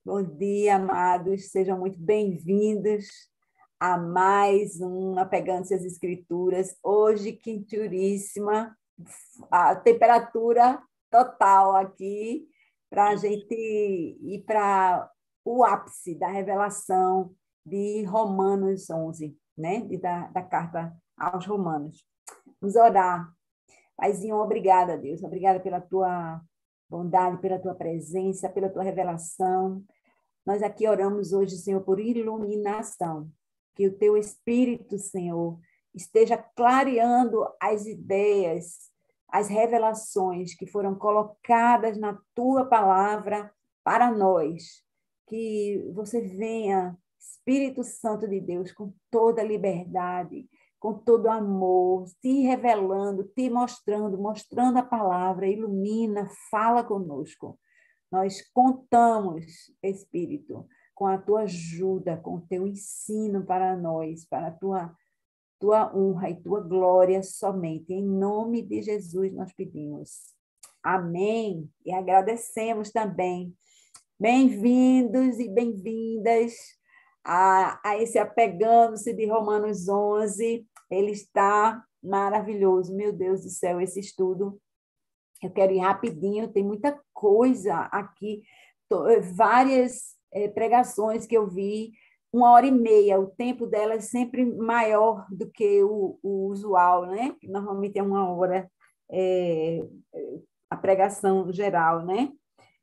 Bom dia, amados. Sejam muito bem-vindos a mais um Apegando-se às Escrituras. Hoje, quenturíssima, a temperatura total aqui para a gente ir para o ápice da revelação de Romanos 11, né? Da carta aos Romanos. Vamos orar. Paizinho, obrigada, Deus. Obrigada pela tua bondade, pela tua presença, pela tua revelação. Nós aqui oramos hoje, Senhor, por iluminação. Que o teu Espírito, Senhor, esteja clareando as ideias, as revelações que foram colocadas na tua palavra para nós. Que você venha, Espírito Santo de Deus, com toda a liberdade, com todo amor, te revelando, te mostrando, mostrando a palavra, ilumina, fala conosco. Nós contamos, Espírito, com a tua ajuda, com o teu ensino para nós, para a tua honra e tua glória somente. Em nome de Jesus nós pedimos. Amém. E agradecemos também. Bem-vindos e bem-vindas a esse Apegando-se de Romanos 11. Ele está maravilhoso. Meu Deus do céu, esse estudo. Eu quero ir rapidinho, tem muita coisa aqui, várias pregações que eu vi, 1h30, o tempo dela é sempre maior do que o usual, né? Normalmente é 1 hora a pregação geral, né?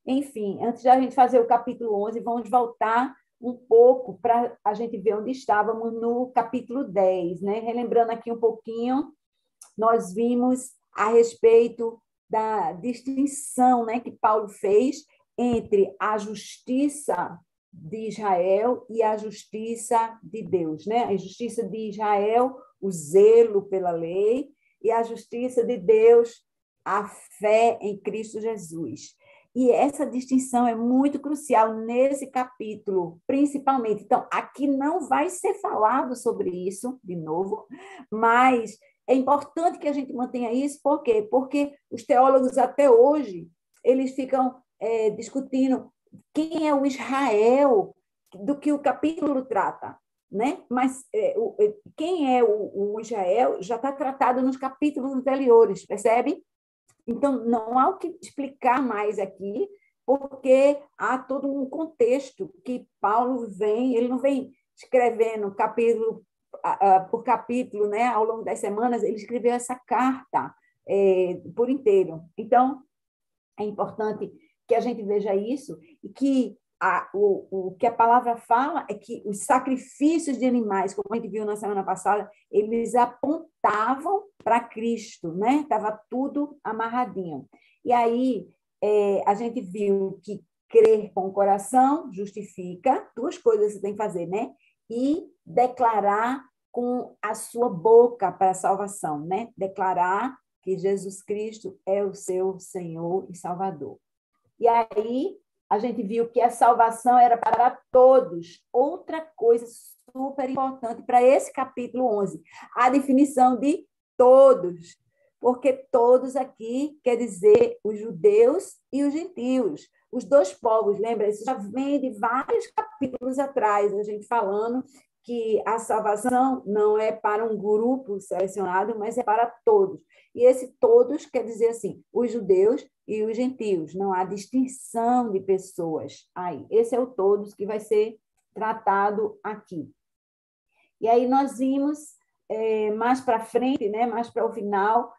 Enfim, antes da gente fazer o capítulo 11, vamos voltar um pouco para a gente ver onde estávamos no capítulo 10, né? Relembrando aqui um pouquinho, nós vimos a respeito da distinção, né, que Paulo fez entre a justiça de Israel e a justiça de Deus, né? A justiça de Israel, o zelo pela lei, e a justiça de Deus, a fé em Cristo Jesus. E essa distinção é muito crucial nesse capítulo, principalmente. Então, aqui não vai ser falado sobre isso, de novo, mas é importante que a gente mantenha isso, por quê? Porque os teólogos até hoje, eles ficam discutindo quem é o Israel do que o capítulo trata, né? Mas quem é o Israel já está tratado nos capítulos anteriores, percebe? Então, não há o que explicar mais aqui, porque há todo um contexto que Paulo ele não vem escrevendo capítulo por capítulo, né? Ao longo das semanas, ele escreveu essa carta por inteiro. Então, é importante que a gente veja isso e que o que a palavra fala é que os sacrifícios de animais, como a gente viu na semana passada, eles apontavam para Cristo, né? Estava tudo amarradinho. E aí a gente viu que crer com o coração justifica, duas coisas você tem que fazer, né? E declarar com a sua boca para a salvação, né? Declarar que Jesus Cristo é o seu Senhor e Salvador. E aí a gente viu que a salvação era para todos. Outra coisa super importante para esse capítulo 11, a definição de todos, porque todos aqui quer dizer os judeus e os gentios, os dois povos, lembra? Isso já vem de vários capítulos atrás, a gente falando que a salvação não é para um grupo selecionado, mas é para todos. E esse todos quer dizer assim, os judeus e os gentios, não há distinção de pessoas aí. Esse é o todos que vai ser tratado aqui. E aí nós vimos mais para frente, né, mais para o final,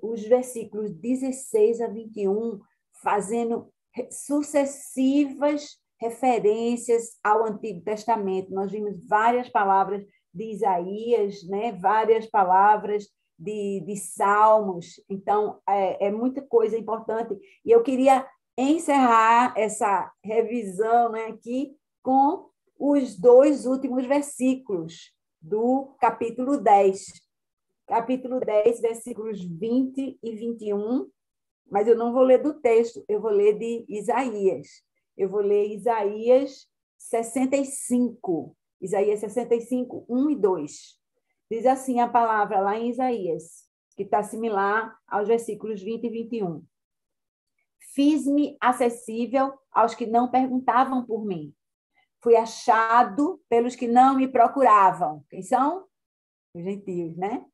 os versículos 16 a 21, fazendo sucessivas referências ao Antigo Testamento. Nós vimos várias palavras de Isaías, né, várias palavras de Salmos. Então, é muita coisa importante. E eu queria encerrar essa revisão, né, aqui com os 2 últimos versículos do capítulo 10. Capítulo 10, versículos 20 e 21, mas eu não vou ler do texto, eu vou ler de Isaías. Eu vou ler Isaías 65. Isaías 65, 1 e 2. Diz assim a palavra lá em Isaías, que está similar aos versículos 20 e 21. Fiz-me acessível aos que não perguntavam por mim. Fui achado pelos que não me procuravam. Quem são? Os gentios, né?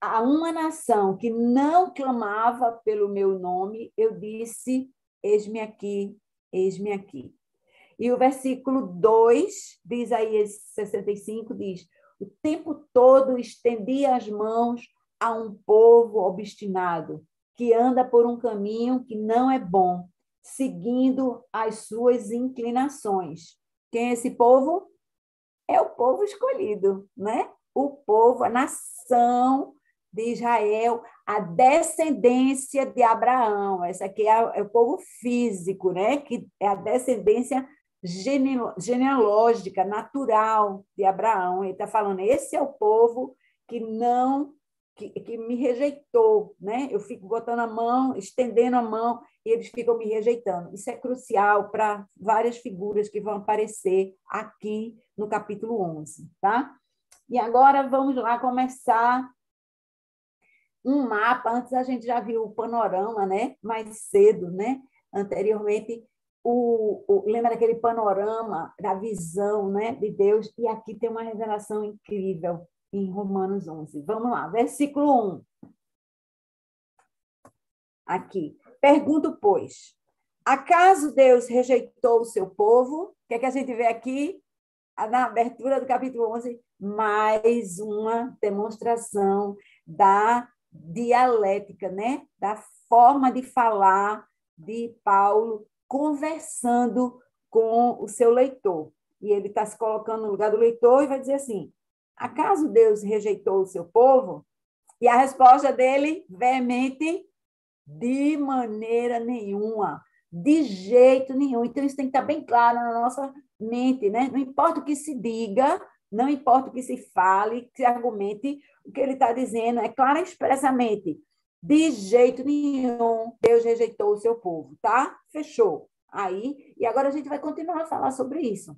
A uma nação que não clamava pelo meu nome, eu disse: eis-me aqui, eis-me aqui. E o versículo 2 de Isaías 65 diz: o tempo todo estendi as mãos a um povo obstinado, que anda por um caminho que não é bom, seguindo as suas inclinações. Quem é esse povo? É o povo escolhido, né? O povo, a nação de Israel, a descendência de Abraão. Essa aqui é o povo físico, né? Que é a descendência genealógica, natural de Abraão. Ele está falando, esse é o povo que não que me rejeitou, né? Eu fico botando a mão, estendendo a mão, e eles ficam me rejeitando. Isso é crucial para várias figuras que vão aparecer aqui no capítulo 11, tá? E agora vamos lá começar um mapa. Antes a gente já viu o panorama, né? Mais cedo, né? Anteriormente, lembra daquele panorama da visão, né? De Deus? E aqui tem uma revelação incrível em Romanos 11. Vamos lá, versículo 1. Aqui. Pergunto, pois, acaso Deus rejeitou o seu povo? O que é que a gente vê aqui? Na abertura do capítulo 11, mais uma demonstração da dialética, né? Da forma de falar de Paulo conversando com o seu leitor. E ele está se colocando no lugar do leitor e vai dizer assim: acaso Deus rejeitou o seu povo? E a resposta dele, veemente: de maneira nenhuma, de jeito nenhum. Então, isso tem que estar bem claro na nossa mente, né? Não importa o que se diga, não importa o que se fale, que se argumente, o que ele está dizendo é claro e expressamente: de jeito nenhum, Deus rejeitou o seu povo, tá? Fechou. Aí, e agora a gente vai continuar a falar sobre isso.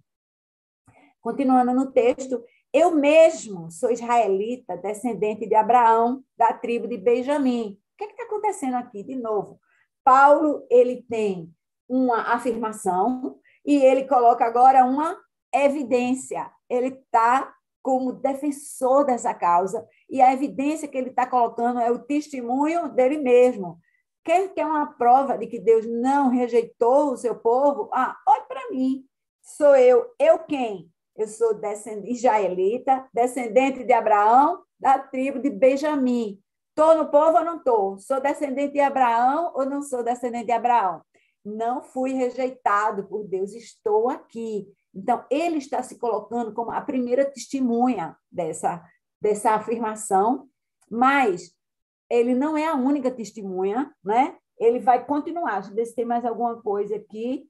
Continuando no texto, eu mesmo sou israelita, descendente de Abraão, da tribo de Benjamim. O que está acontecendo aqui? De novo, Paulo ele tem uma afirmação e ele coloca agora uma evidência. Ele está como defensor dessa causa e a evidência que ele está colocando é o testemunho dele mesmo. Quer uma prova de que Deus não rejeitou o seu povo? Ah, olhe para mim. Sou eu. Eu quem? Eu sou israelita, descendente de Abraão, da tribo de Benjamim. Estou no povo ou não estou? Sou descendente de Abraão ou não sou descendente de Abraão? Não fui rejeitado por Deus, estou aqui. Então, ele está se colocando como a primeira testemunha dessa afirmação, mas ele não é a única testemunha, né? Ele vai continuar. Deixa eu ver se tem mais alguma coisa aqui.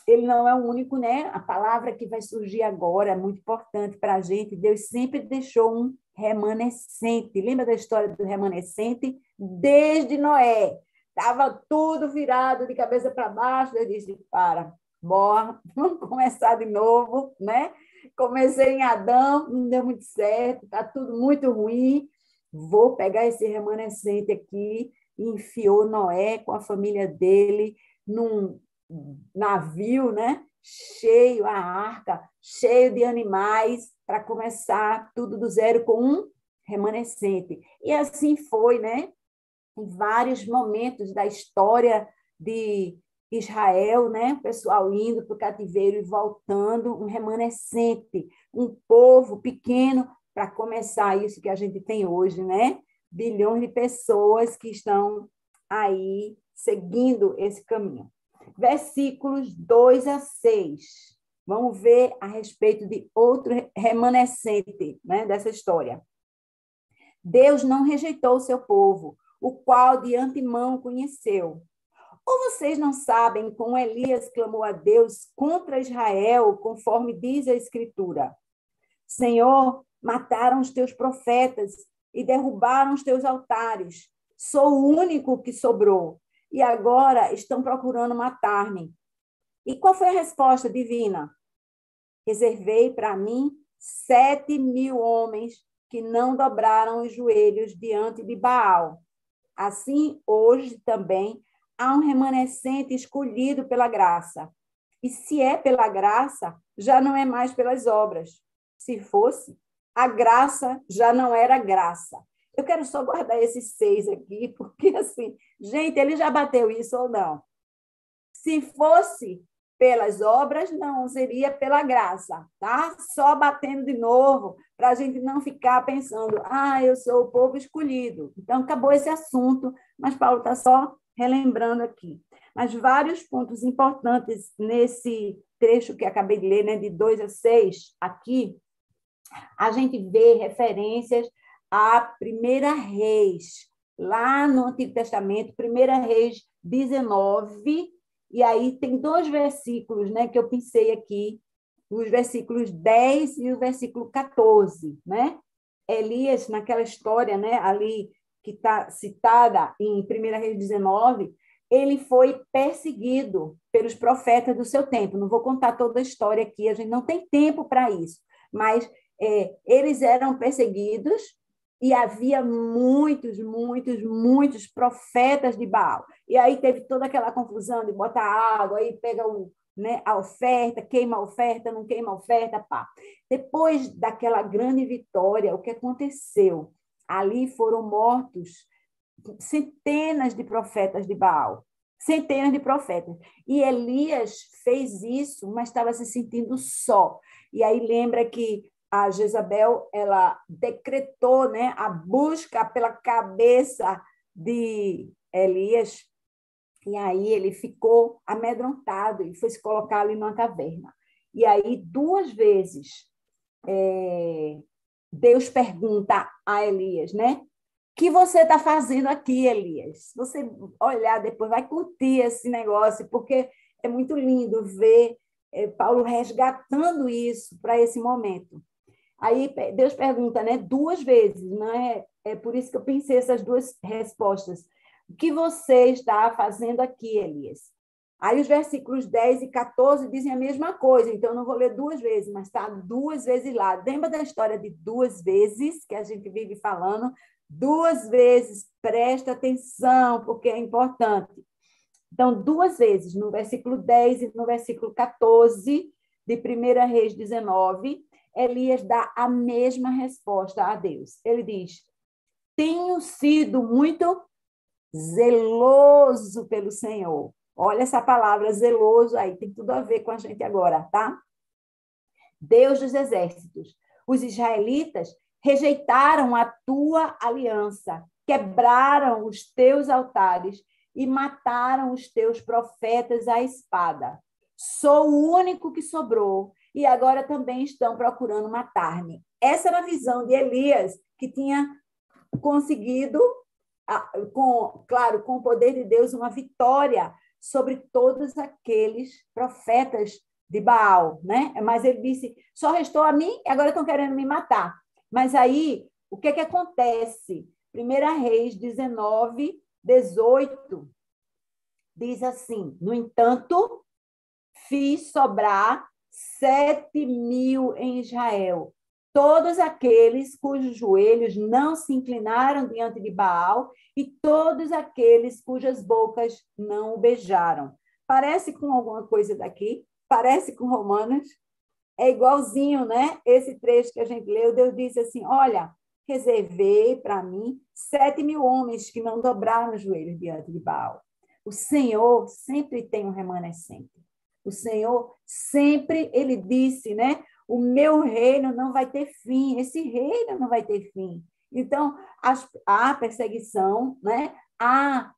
Ele não é o único, né? A palavra que vai surgir agora é muito importante para a gente. Deus sempre deixou um remanescente. Lembra da história do remanescente? Desde Noé. Estava tudo virado de cabeça para baixo. Deus disse: para, morra, vamos começar de novo, né? Comecei em Adão, não deu muito certo, está tudo muito ruim. Vou pegar esse remanescente aqui. E enfiou Noé com a família dele num navio, né? Cheio, a arca, cheio de animais, para começar tudo do zero com um remanescente. E assim foi, né? Em vários momentos da história de Israel, né? O pessoal indo para o cativeiro e voltando, um remanescente, um povo pequeno para começar isso que a gente tem hoje, né? Bilhões de pessoas que estão aí seguindo esse caminho. Versículos 2 a 6. Vamos ver a respeito de outro remanescente, né, dessa história. Deus não rejeitou o seu povo, o qual de antemão conheceu. Ou vocês não sabem como Elias clamou a Deus contra Israel, conforme diz a Escritura? Senhor, mataram os teus profetas e derrubaram os teus altares. Sou o único que sobrou. E agora estão procurando matar-me. E qual foi a resposta divina? Reservei para mim 7.000 homens que não dobraram os joelhos diante de Baal. Assim, hoje também há um remanescente escolhido pela graça. E se é pela graça, já não é mais pelas obras. Se fosse, a graça já não era graça. Eu quero só guardar esses 6 aqui, porque, assim, gente, ele já bateu isso ou não? Se fosse pelas obras, não seria pela graça, tá? Só batendo de novo, para a gente não ficar pensando, eu sou o povo escolhido. Então, acabou esse assunto, mas Paulo está só relembrando aqui. Mas vários pontos importantes nesse trecho que acabei de ler, né, de 2 a 6, aqui, a gente vê referências à Primeira Reis, lá no Antigo Testamento, Primeira Reis 19, e aí tem 2 versículos, né, que eu pensei aqui, os versículos 10 e o versículo 14, né? Elias, naquela história, né, ali que está citada em 1 Reis 19, ele foi perseguido pelos profetas do seu tempo. Não vou contar toda a história aqui, a gente não tem tempo para isso, mas eles eram perseguidos e havia muitos profetas de Baal. E aí teve toda aquela confusão de botar água, aí pega a oferta, queima a oferta, não queima a oferta, pá. Depois daquela grande vitória, o que aconteceu? Ali foram mortos centenas de profetas de Baal, centenas de profetas. E Elias fez isso, mas estava se sentindo só. E aí lembra que a Jezabel, ela decretou, né, a busca pela cabeça de Elias, e aí ele ficou amedrontado e foi se colocar ali numa caverna. E aí, 2 vezes, Deus pergunta a Elias, né? O que você está fazendo aqui, Elias? Se você olhar depois, vai curtir esse negócio, porque é muito lindo ver Paulo resgatando isso para esse momento. Aí Deus pergunta, né, 2 vezes, né? É por isso que eu pensei essas 2 respostas. O que você está fazendo aqui, Elias? Aí os versículos 10 e 14 dizem a mesma coisa, então eu não vou ler 2 vezes, mas está 2 vezes lá. Lembra da história de 2 vezes, que a gente vive falando? 2 vezes, presta atenção, porque é importante. Então, 2 vezes, no versículo 10 e no versículo 14 de 1 Reis 19, Elias dá a mesma resposta a Deus. Ele diz: tenho sido muito zeloso pelo Senhor. Olha essa palavra zeloso aí, tem tudo a ver com a gente agora, tá? Deus dos exércitos. Os israelitas rejeitaram a tua aliança, quebraram os teus altares e mataram os teus profetas à espada. Sou o único que sobrou e agora também estão procurando matar-me. Essa era a visão de Elias, que tinha conseguido, claro, com o poder de Deus, uma vitória sobre todos aqueles profetas de Baal, né? Mas ele disse, só restou a mim e agora estão querendo me matar. Mas aí, o que acontece? 1 Reis 19, 18, diz assim, no entanto, fiz sobrar 7.000 em Israel, todos aqueles cujos joelhos não se inclinaram diante de Baal e todos aqueles cujas bocas não o beijaram. Parece com alguma coisa daqui? Parece com Romanos? É igualzinho, né? Esse trecho que a gente leu, Deus disse assim, olha, reservei para mim 7.000 homens que não dobraram os joelhos diante de Baal. O Senhor sempre tem um remanescente. O Senhor sempre, ele disse, né? O meu reino não vai ter fim, esse reino não vai ter fim. Então, há perseguição, né? Há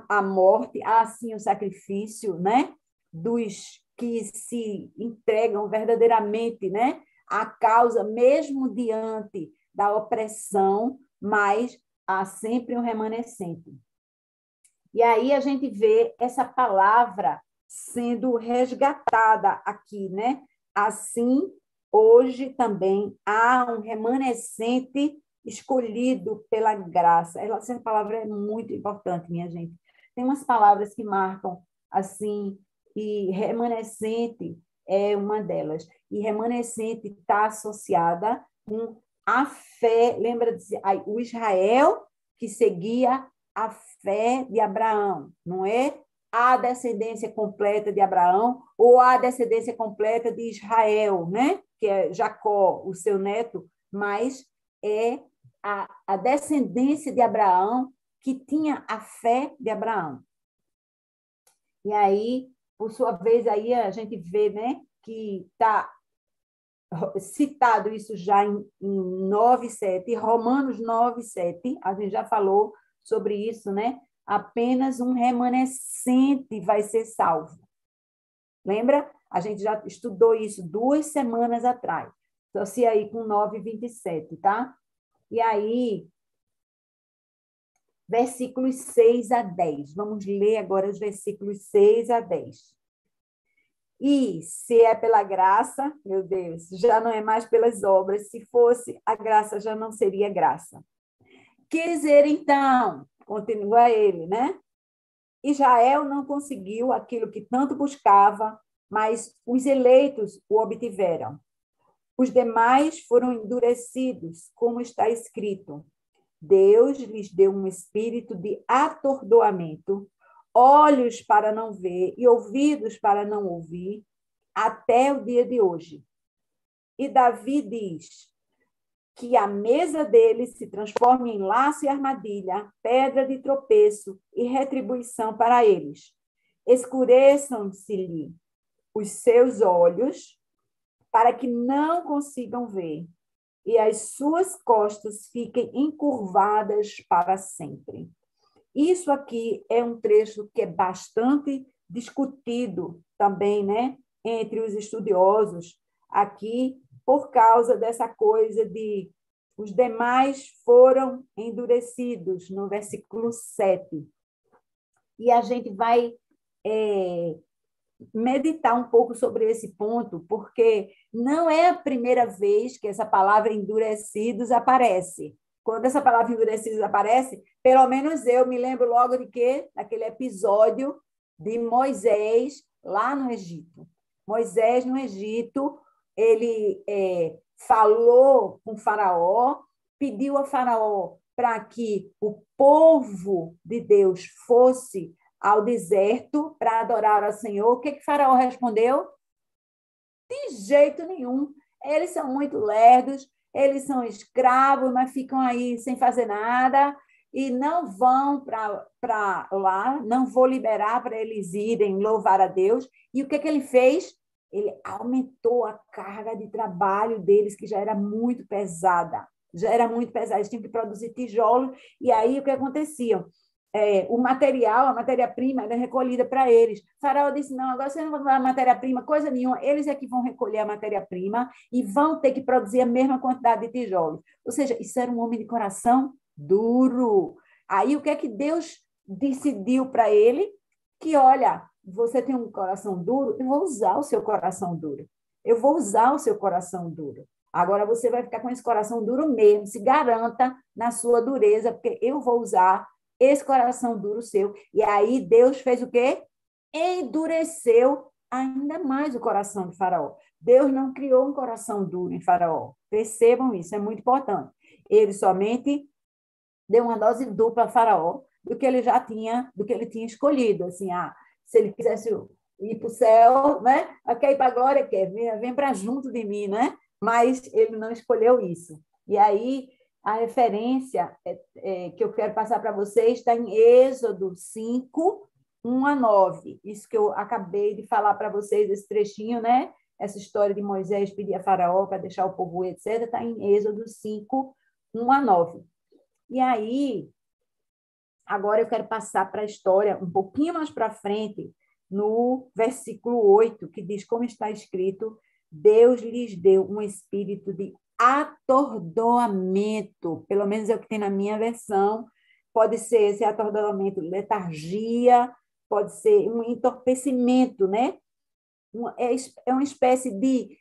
a morte, há sim o sacrifício, né? Dos que se entregam verdadeiramente, né? À causa, mesmo diante da opressão, mas há sempre um remanescente. E aí a gente vê essa palavra sendo resgatada aqui, né? Assim, hoje também há um remanescente escolhido pela graça. Essa palavra é muito importante, minha gente. Tem umas palavras que marcam assim, e remanescente é uma delas. E remanescente está associada com a fé. Lembra o Israel que seguia a fé de Abraão, não é? a descendência completa de Abraão ou a descendência completa de Israel, né? Que é Jacó, o seu neto, mas é a descendência de Abraão que tinha a fé de Abraão. E aí, por sua vez, aí a gente vê, né, que está citado isso já em 9:7, Romanos 9:7, a gente já falou sobre isso, né? Apenas um remanescente vai ser salvo. Lembra? A gente já estudou isso 2 semanas atrás. Associa aí com 9:27, tá? E aí, versículos 6 a 10. Vamos ler agora os versículos 6 a 10. E se é pela graça, meu Deus, já não é mais pelas obras. Se fosse, a graça já não seria graça. Quer dizer, então, continua ele, né? Israel não conseguiu aquilo que tanto buscava, mas os eleitos o obtiveram. Os demais foram endurecidos, como está escrito. Deus lhes deu um espírito de atordoamento, olhos para não ver e ouvidos para não ouvir, até o dia de hoje. E Davi diz que a mesa deles se transforme em laço e armadilha, pedra de tropeço e retribuição para eles. Escureçam-se-lhe os seus olhos, para que não consigam ver, e as suas costas fiquem encurvadas para sempre. Isso aqui é um trecho que é bastante discutido também, né, entre os estudiosos aqui, por causa dessa coisa de os demais foram endurecidos, no versículo 7. E a gente vai meditar um pouco sobre esse ponto, porque não é a primeira vez que essa palavra endurecidos aparece. Quando essa palavra endurecidos aparece, pelo menos eu me lembro logo de quê? Daquele episódio de Moisés lá no Egito. Moisés, no Egito, ele falou com Faraó, pediu a Faraó para que o povo de Deus fosse ao deserto para adorar ao Senhor. O que Faraó respondeu? De jeito nenhum. Eles são muito lerdos, eles são escravos, mas ficam aí sem fazer nada e não vão para lá, não vou liberar para eles irem louvar a Deus. E o que ele fez? Ele aumentou a carga de trabalho deles, que já era muito pesada. Já era muito pesada, eles tinham que produzir tijolos, e aí o que acontecia? O material, a matéria-prima era recolhida para eles. Faraó disse, não, agora você não vai dar matéria-prima, coisa nenhuma, eles é que vão recolher a matéria-prima e vão ter que produzir a mesma quantidade de tijolos. Ou seja, isso era um homem de coração duro. Aí o que é que Deus decidiu para ele? Que, olha, você tem um coração duro, eu vou usar o seu coração duro. Eu vou usar o seu coração duro. Agora você vai ficar com esse coração duro mesmo, se garanta na sua dureza, porque eu vou usar esse coração duro seu. E aí Deus fez o quê? Endureceu ainda mais o coração de Faraó. Deus não criou um coração duro em Faraó. Percebam isso, é muito importante. Ele somente deu uma dose dupla a Faraó do que ele já tinha, do que ele tinha escolhido. Assim, se ele quisesse ir para o céu, né? Quer ir para a glória, quer, vem para junto de mim, né? Mas ele não escolheu isso. E aí a referência que eu quero passar para vocês está em Êxodo 5, 1 a 9. Isso que eu acabei de falar para vocês, esse trechinho, né? Essa história de Moisés pedir a Faraó para deixar o povo, etc., está em Êxodo 5, 1 a 9. E aí, agora eu quero passar para a história um pouquinho mais para frente, no versículo 8, que diz como está escrito: Deus lhes deu um espírito de atordoamento, pelo menos é o que tem na minha versão, pode ser esse atordoamento, letargia, pode ser um entorpecimento, né? É uma espécie de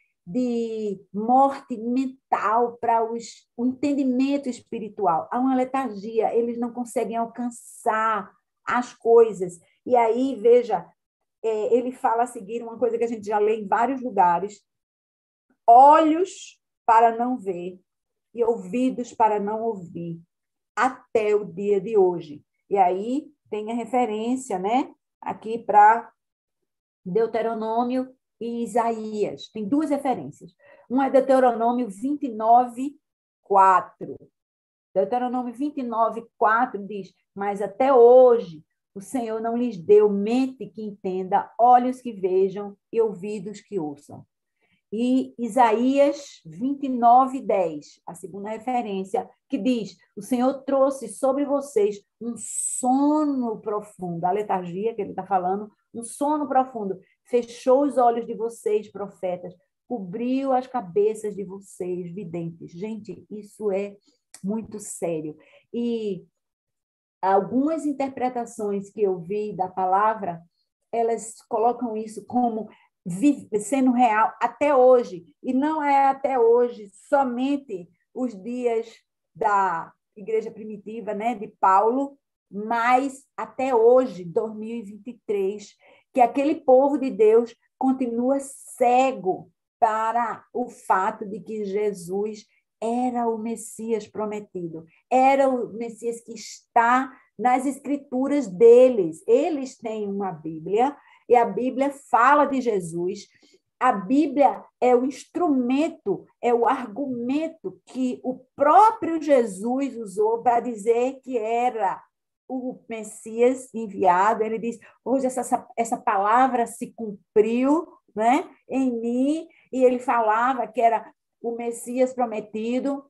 morte mental para o entendimento espiritual. Há uma letargia, eles não conseguem alcançar as coisas. E aí, veja, ele fala a seguir uma coisa que a gente já lê em vários lugares: olhos para não ver e ouvidos para não ouvir, até o dia de hoje. E aí tem a referência, né, aqui para Deuteronômio e Isaías. Tem duas referências. Uma é Deuteronômio 29, 4. Deuteronômio 29, 4 diz: mas até hoje o Senhor não lhes deu mente que entenda, olhos que vejam e ouvidos que ouçam. E Isaías 29, 10, a segunda referência, que diz: o Senhor trouxe sobre vocês um sono profundo, a letargia que ele está falando, um sono profundo, fechou os olhos de vocês, profetas, cobriu as cabeças de vocês, videntes. Gente, isso é muito sério. E algumas interpretações que eu vi da palavra, elas colocam isso como sendo real até hoje. E não é até hoje somente os dias da igreja primitiva, né, de Paulo, mas até hoje, 2023, que aquele povo de Deus continua cego para o fato de que Jesus era o Messias prometido, era o Messias que está nas escrituras deles. Eles têm uma Bíblia, e a Bíblia fala de Jesus. A Bíblia é o instrumento, é o argumento que o próprio Jesus usou para dizer que era o Messias enviado. Ele diz: hoje essa palavra se cumpriu, né, em mim, e ele falava que era o Messias prometido,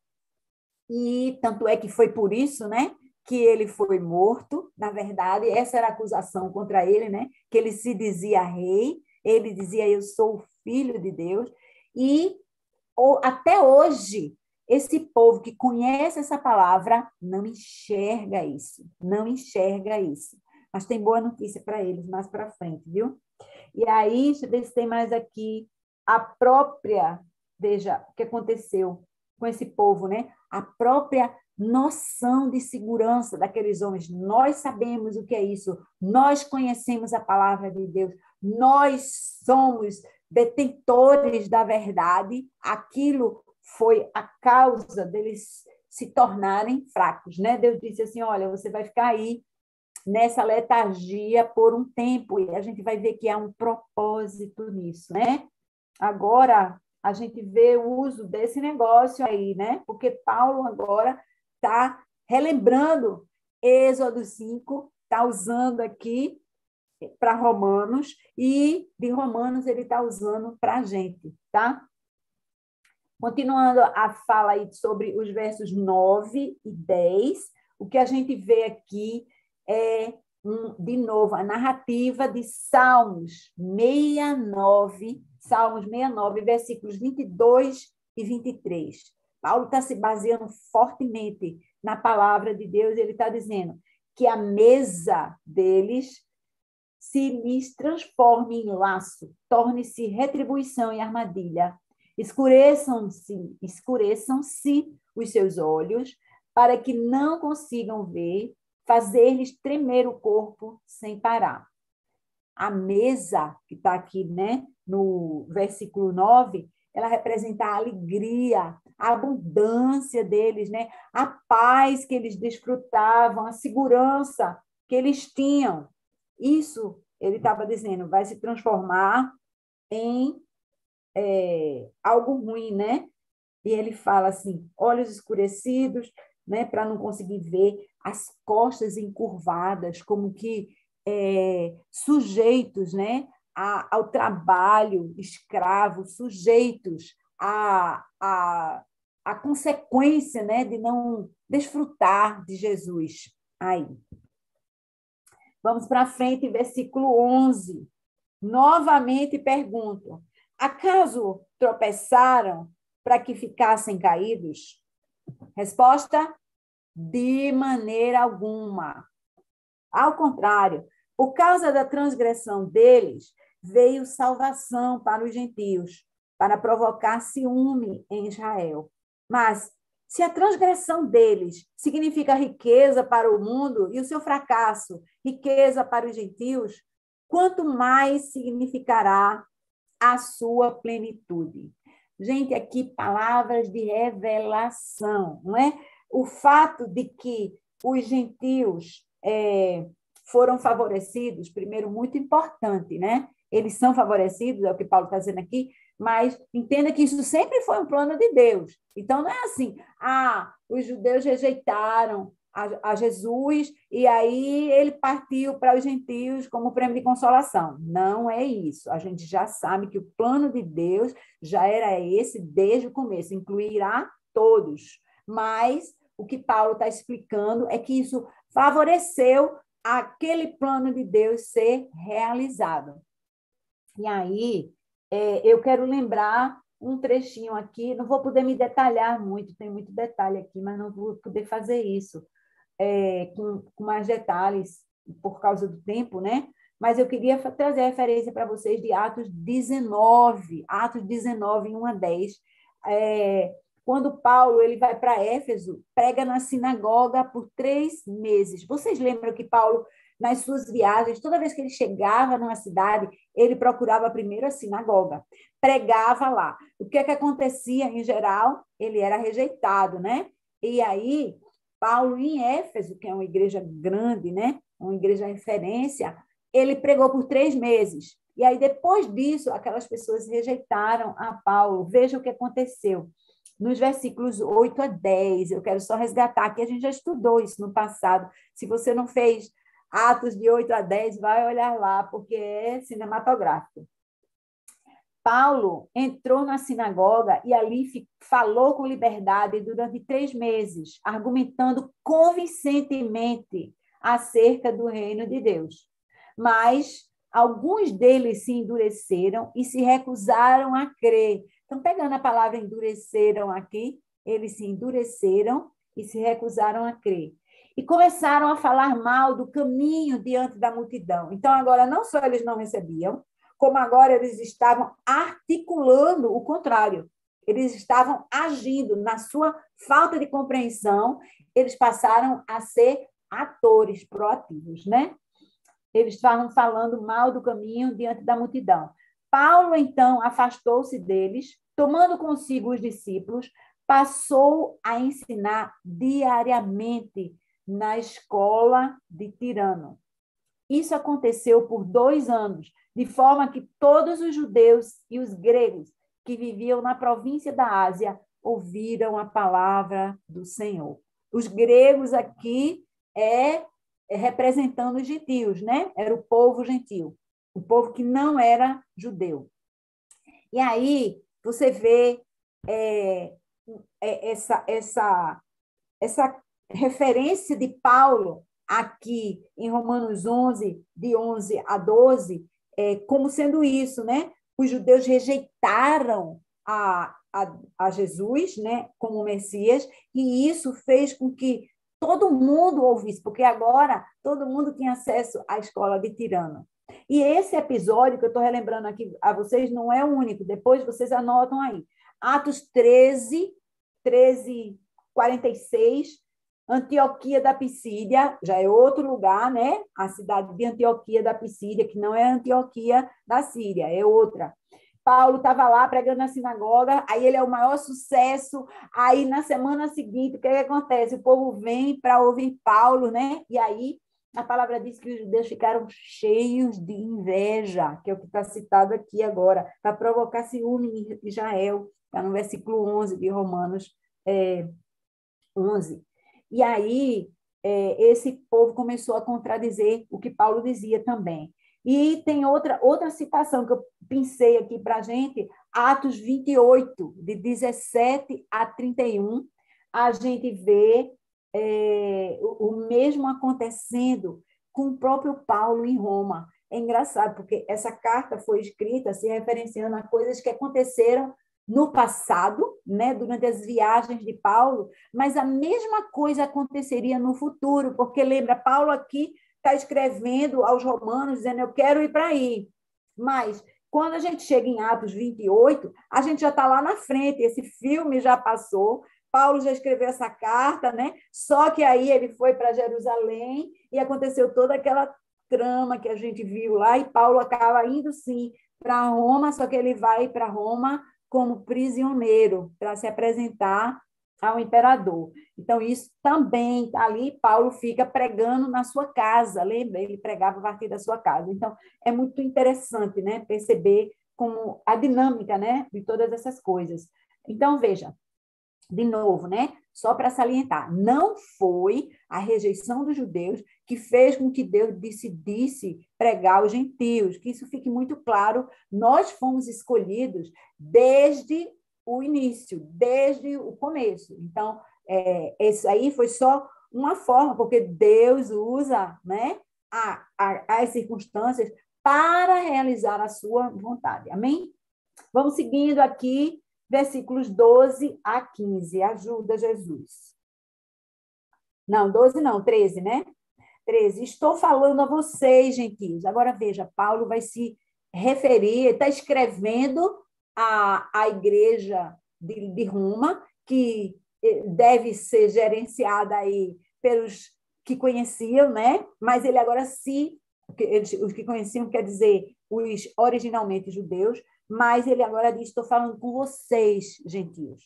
e tanto é que foi por isso, né, que ele foi morto. Na verdade, essa era a acusação contra ele, né, que ele se dizia rei, ele dizia: eu sou o filho de Deus. E até hoje, esse povo que conhece essa palavra não enxerga isso, não enxerga isso. Mas tem boa notícia para eles mais para frente, viu? E aí, deixa eu ver se tem mais aqui, a própria, veja o que aconteceu com esse povo, né? A própria noção de segurança daqueles homens. Nós sabemos o que é isso, nós conhecemos a palavra de Deus, nós somos detentores da verdade. Aquilo foi a causa deles se tornarem fracos, né? Deus disse assim: olha, você vai ficar aí nessa letargia por um tempo, e a gente vai ver que há um propósito nisso, né? Agora, a gente vê o uso desse negócio aí, né? Porque Paulo agora está relembrando Êxodo 5, está usando aqui para Romanos, e de Romanos ele está usando para a gente, tá? Continuando a fala aí sobre os versos 9 e 10, o que a gente vê aqui é, de novo, a narrativa de Salmos 69, versículos 22 e 23. Paulo está se baseando fortemente na palavra de Deus, ele está dizendo que a mesa deles se lhes transforme em laço, torne-se retribuição e armadilha. Escureçam-se os seus olhos, para que não consigam ver, fazer-lhes tremer o corpo sem parar. A mesa, que está aqui, né, no versículo 9, ela representa a alegria, a abundância deles, né, a paz que eles desfrutavam, a segurança que eles tinham. Isso, ele estava dizendo, vai se transformar em algo ruim, né? E ele fala assim: olhos escurecidos, né, para não conseguir ver, as costas encurvadas, como que sujeitos, né, ao trabalho escravo, sujeitos à consequência, né, de não desfrutar de Jesus. Aí. Vamos para frente, versículo 11. Novamente pergunto: acaso tropeçaram para que ficassem caídos? Resposta: de maneira alguma. Ao contrário, por causa da transgressão deles, veio salvação para os gentios, para provocar ciúme em Israel. Mas, se a transgressão deles significa riqueza para o mundo e o seu fracasso, riqueza para os gentios, quanto mais significará a sua plenitude. Gente, aqui palavras de revelação, não é? O fato de que os gentios foram favorecidos, primeiro, muito importante, né? Eles são favorecidos, é o que Paulo está dizendo aqui, mas entenda que isso sempre foi um plano de Deus. Então, não é assim, os judeus rejeitaram a Jesus e aí ele partiu para os gentios como prêmio de consolação. Não é isso. A gente já sabe que o plano de Deus já era esse desde o começo, incluirá todos. Mas o que Paulo está explicando é que isso favoreceu aquele plano de Deus ser realizado. E aí, eu quero lembrar um trechinho aqui, não vou poder me detalhar muito, tem muito detalhe aqui, mas não vou poder fazer isso com mais detalhes por causa do tempo, né? Mas eu queria trazer a referência para vocês de Atos 19, 1 a 10, quando Paulo ele vai para Éfeso, prega na sinagoga por 3 meses. Vocês lembram que Paulo, nas suas viagens, toda vez que ele chegava numa cidade, ele procurava primeiro a sinagoga, pregava lá. O que é que acontecia, em geral? Ele era rejeitado, né? E aí, Paulo, em Éfeso, que é uma igreja grande, né? Uma igreja referência, ele pregou por 3 meses. E aí, depois disso, aquelas pessoas rejeitaram a Paulo. Veja o que aconteceu. Nos versículos 8 a 10, eu quero só resgatar, que a gente já estudou isso no passado. Se você não fez Atos de 8 a 10, vai olhar lá, porque é cinematográfico. Paulo entrou na sinagoga e ali falou com liberdade durante 3 meses, argumentando convincentemente acerca do reino de Deus. Mas alguns deles se endureceram e se recusaram a crer. Então, pegando a palavra endureceram aqui, eles se endureceram e se recusaram a crer. E começaram a falar mal do caminho diante da multidão. Então, agora, não só eles não recebiam, como agora eles estavam articulando o contrário. Eles estavam agindo na sua falta de compreensão, eles passaram a ser atores proativos, né? Eles estavam falando mal do caminho diante da multidão. Paulo, então, afastou-se deles, tomando consigo os discípulos, passou a ensinar diariamente na escola de Tirano. Isso aconteceu por 2 anos, de forma que todos os judeus e os gregos que viviam na província da Ásia ouviram a palavra do Senhor. Os gregos aqui representando os gentios, né? Era o povo gentil, o povo que não era judeu. E aí você vê essa referência de Paulo aqui em Romanos 11, de 11 a 12, como sendo isso, né? Os judeus rejeitaram a Jesus, né, como Messias, e isso fez com que todo mundo ouvisse, porque agora todo mundo tinha acesso à escola de Tirano. E esse episódio que eu estou relembrando aqui a vocês não é o único, depois vocês anotam aí. Atos 13, 46, Antioquia da Pisídia, já é outro lugar, né? A cidade de Antioquia da Pisídia, que não é Antioquia da Síria, é outra. Paulo estava lá pregando na sinagoga, aí ele é o maior sucesso, aí na semana seguinte, o que acontece? O povo vem para ouvir Paulo, né? E aí a palavra diz que os judeus ficaram cheios de inveja, que é o que está citado aqui agora, para provocar ciúme em Israel, está no versículo 11 de Romanos 11. E aí, esse povo começou a contradizer o que Paulo dizia também. E tem outra citação que eu pensei aqui para a gente, Atos 28, de 17 a 31, a gente vê o mesmo acontecendo com o próprio Paulo em Roma. É engraçado, porque essa carta foi escrita se referenciando a coisas que aconteceram no passado, né, durante as viagens de Paulo, mas a mesma coisa aconteceria no futuro, porque lembra, Paulo aqui está escrevendo aos romanos, dizendo, eu quero ir para aí. Mas, quando a gente chega em Atos 28, a gente já está lá na frente, esse filme já passou, Paulo já escreveu essa carta, né? Só que aí ele foi para Jerusalém e aconteceu toda aquela trama que a gente viu lá, e Paulo acaba indo, sim, para Roma, só que ele vai para Roma como prisioneiro, para se apresentar ao imperador. Então, isso também, ali, Paulo fica pregando na sua casa, lembra? Ele pregava a partir da sua casa. Então, é muito interessante, né, perceber como a dinâmica, né, de todas essas coisas. Então, veja, de novo, né? Só para salientar, não foi a rejeição dos judeus que fez com que Deus decidisse pregar aos gentios, que isso fique muito claro. Nós fomos escolhidos desde o início, desde o começo. Então, isso aí foi só uma forma, porque Deus usa, né, as circunstâncias para realizar a sua vontade. Amém? Vamos seguindo aqui, versículos 12 a 15. Ajuda, Jesus. Não, 12 não, 13, né? 13. Estou falando a vocês, gentios. Agora veja, Paulo vai se referir, está escrevendo à igreja de Roma, que deve ser gerenciada aí pelos que conheciam, né? Mas ele agora os que conheciam quer dizer os originalmente judeus, mas ele agora diz: estou falando com vocês, gentios.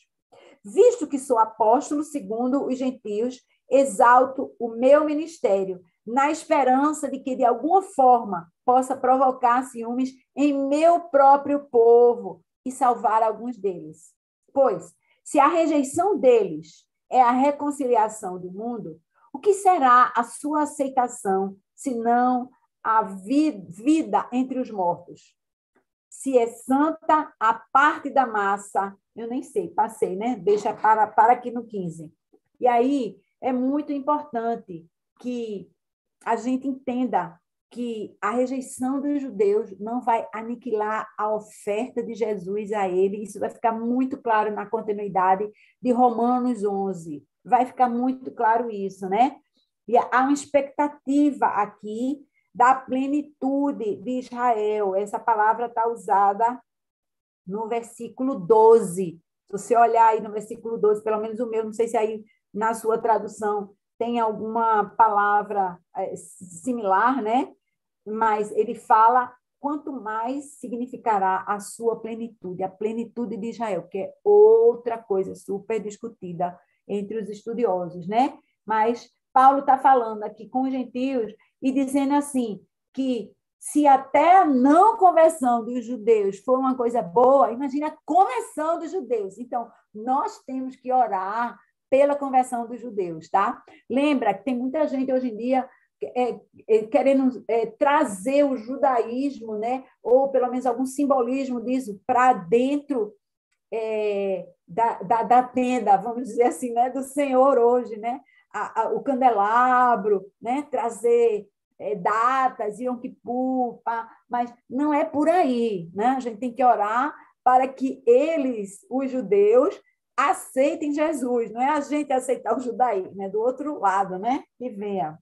Visto que sou apóstolo segundo os gentios, exalto o meu ministério, na esperança de que, de alguma forma, possa provocar ciúmes em meu próprio povo e salvar alguns deles. Pois, se a rejeição deles é a reconciliação do mundo, o que será a sua aceitação, senão a vida entre os mortos? Se é santa a parte da massa, eu nem sei, passei, né? Deixa para aqui no 15. E aí é muito importante que a gente entenda que a rejeição dos judeus não vai aniquilar a oferta de Jesus a ele. Isso vai ficar muito claro na continuidade de Romanos 11. Vai ficar muito claro isso, né? E há uma expectativa aqui da plenitude de Israel. Essa palavra está usada no versículo 12. Se você olhar aí no versículo 12, pelo menos o meu, não sei se aí na sua tradução tem alguma palavra similar, né? Mas ele fala quanto mais significará a sua plenitude, a plenitude de Israel, que é outra coisa super discutida entre os estudiosos, né? Mas Paulo está falando aqui com os gentios e dizendo assim, que se até a não conversão dos judeus foi uma coisa boa, imagina a conversão dos judeus. Então, nós temos que orar pela conversão dos judeus, tá? Lembra que tem muita gente hoje em dia querendo trazer o judaísmo, né? Ou pelo menos algum simbolismo disso para dentro da tenda, vamos dizer assim, né? Do Senhor hoje, né? O candelabro, né? Trazer datas, Yom Kippur, mas não é por aí, né? A gente tem que orar para que eles, os judeus, aceitem Jesus, não é a gente aceitar o judaísmo, né? Do outro lado, né? Que venha.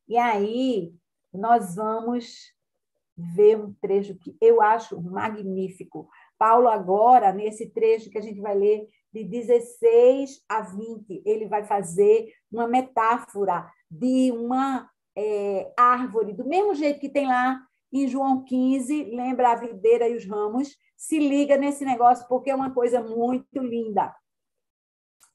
E aí, nós vamos ver um trecho que eu acho magnífico. Paulo, agora, nesse trecho que a gente vai ler, de 16 a 20, ele vai fazer uma metáfora de uma árvore, do mesmo jeito que tem lá em João 15, lembra a videira e os ramos, se liga nesse negócio, porque é uma coisa muito linda.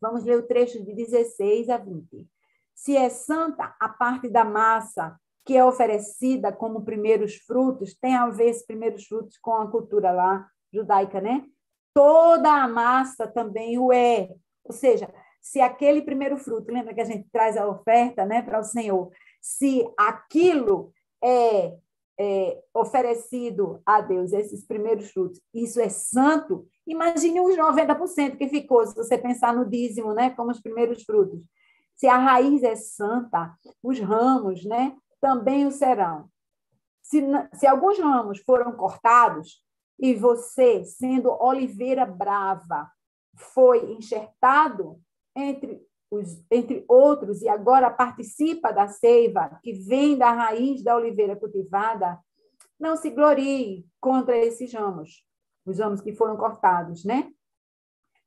Vamos ler o trecho de 16 a 20. Se é santa a parte da massa que é oferecida como primeiros frutos, tem a ver esses primeiros frutos com a cultura lá judaica, né? Toda a massa também o é. Ou seja, se aquele primeiro fruto, lembra que a gente traz a oferta, né, para o Senhor, se aquilo é oferecido a Deus, esses primeiros frutos, isso é santo, imagine os 90% que ficou, se você pensar no dízimo, né, como os primeiros frutos. Se a raiz é santa, os ramos, né, também o serão. Se alguns ramos foram cortados e você, sendo oliveira brava, foi enxertado entre outros e agora participa da seiva que vem da raiz da oliveira cultivada, não se glorie contra esses ramos, os ramos que foram cortados, né?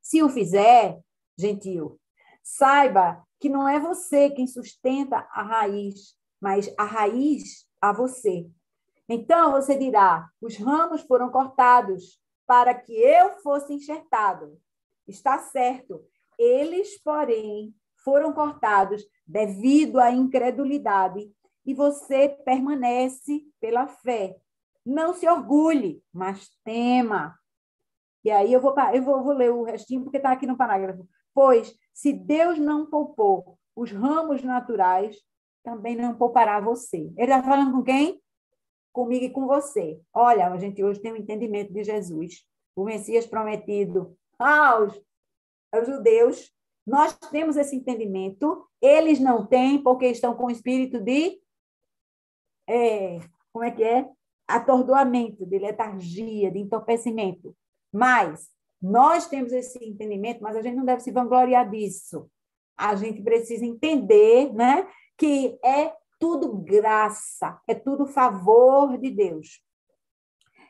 Se o fizer, gentio, saiba que não é você quem sustenta a raiz, mas a raiz a você. Então você dirá: os ramos foram cortados para que eu fosse enxertado. Está certo, Eles, porém, foram cortados devido à incredulidade, e você permanece pela fé. Não se orgulhe, mas tema. E aí eu vou ler o restinho, porque está aqui no parágrafo. Pois, se Deus não poupou os ramos naturais, também não poupará você. Ele está falando com quem? Comigo e com você. Olha, a gente hoje tem um entendimento de Jesus, o Messias prometido aos judeus. Nós temos esse entendimento, eles não têm, porque estão com o espírito de, como é que é? Atordoamento, de letargia, de entorpecimento. Mas nós temos esse entendimento, mas a gente não deve se vangloriar disso. A gente precisa entender, né, que é tudo graça, é tudo favor de Deus.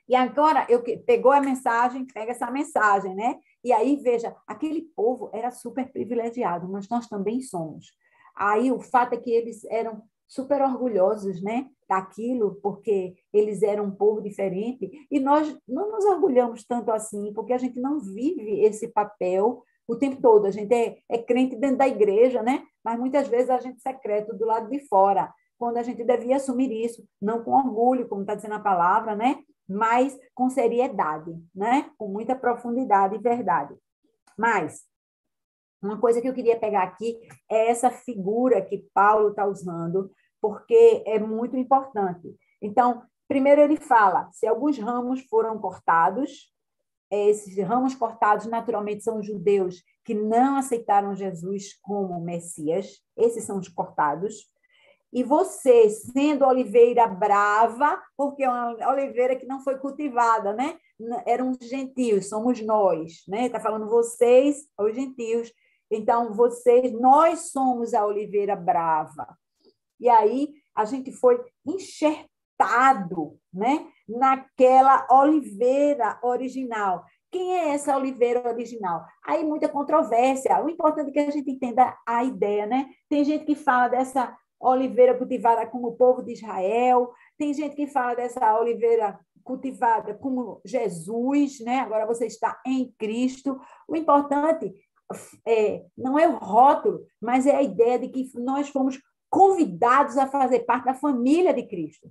E agora, pegou a mensagem, pega essa mensagem, né? E aí, veja, aquele povo era super privilegiado, mas nós também somos. Aí, o fato é que eles eram super orgulhosos, né, daquilo, porque eles eram um povo diferente, e nós não nos orgulhamos tanto assim, porque a gente não vive esse papel o tempo todo. A gente é crente dentro da igreja, né? Mas muitas vezes a gente é secreto do lado de fora, quando a gente devia assumir isso, não com orgulho, como está dizendo a palavra, né? Mas com seriedade, né? Com muita profundidade e verdade. Mas uma coisa que eu queria pegar aqui é essa figura que Paulo está usando, porque é muito importante. Então, primeiro ele fala, se alguns ramos foram cortados, esses ramos cortados naturalmente são os judeus que não aceitaram Jesus como Messias, esses são os cortados. E você, sendo oliveira brava, porque é uma oliveira que não foi cultivada, né? Eram os gentios, somos nós, né? Está falando vocês, os gentios. Então, nós somos a oliveira brava. E aí, a gente foi enxertado, né? Naquela oliveira original. Quem é essa oliveira original? Aí, muita controvérsia. O importante é que a gente entenda a ideia, né? Tem gente que fala dessa oliveira cultivada como o povo de Israel, tem gente que fala dessa oliveira cultivada como Jesus, né? Agora você está em Cristo. O importante não é o rótulo, mas é a ideia de que nós fomos convidados a fazer parte da família de Cristo,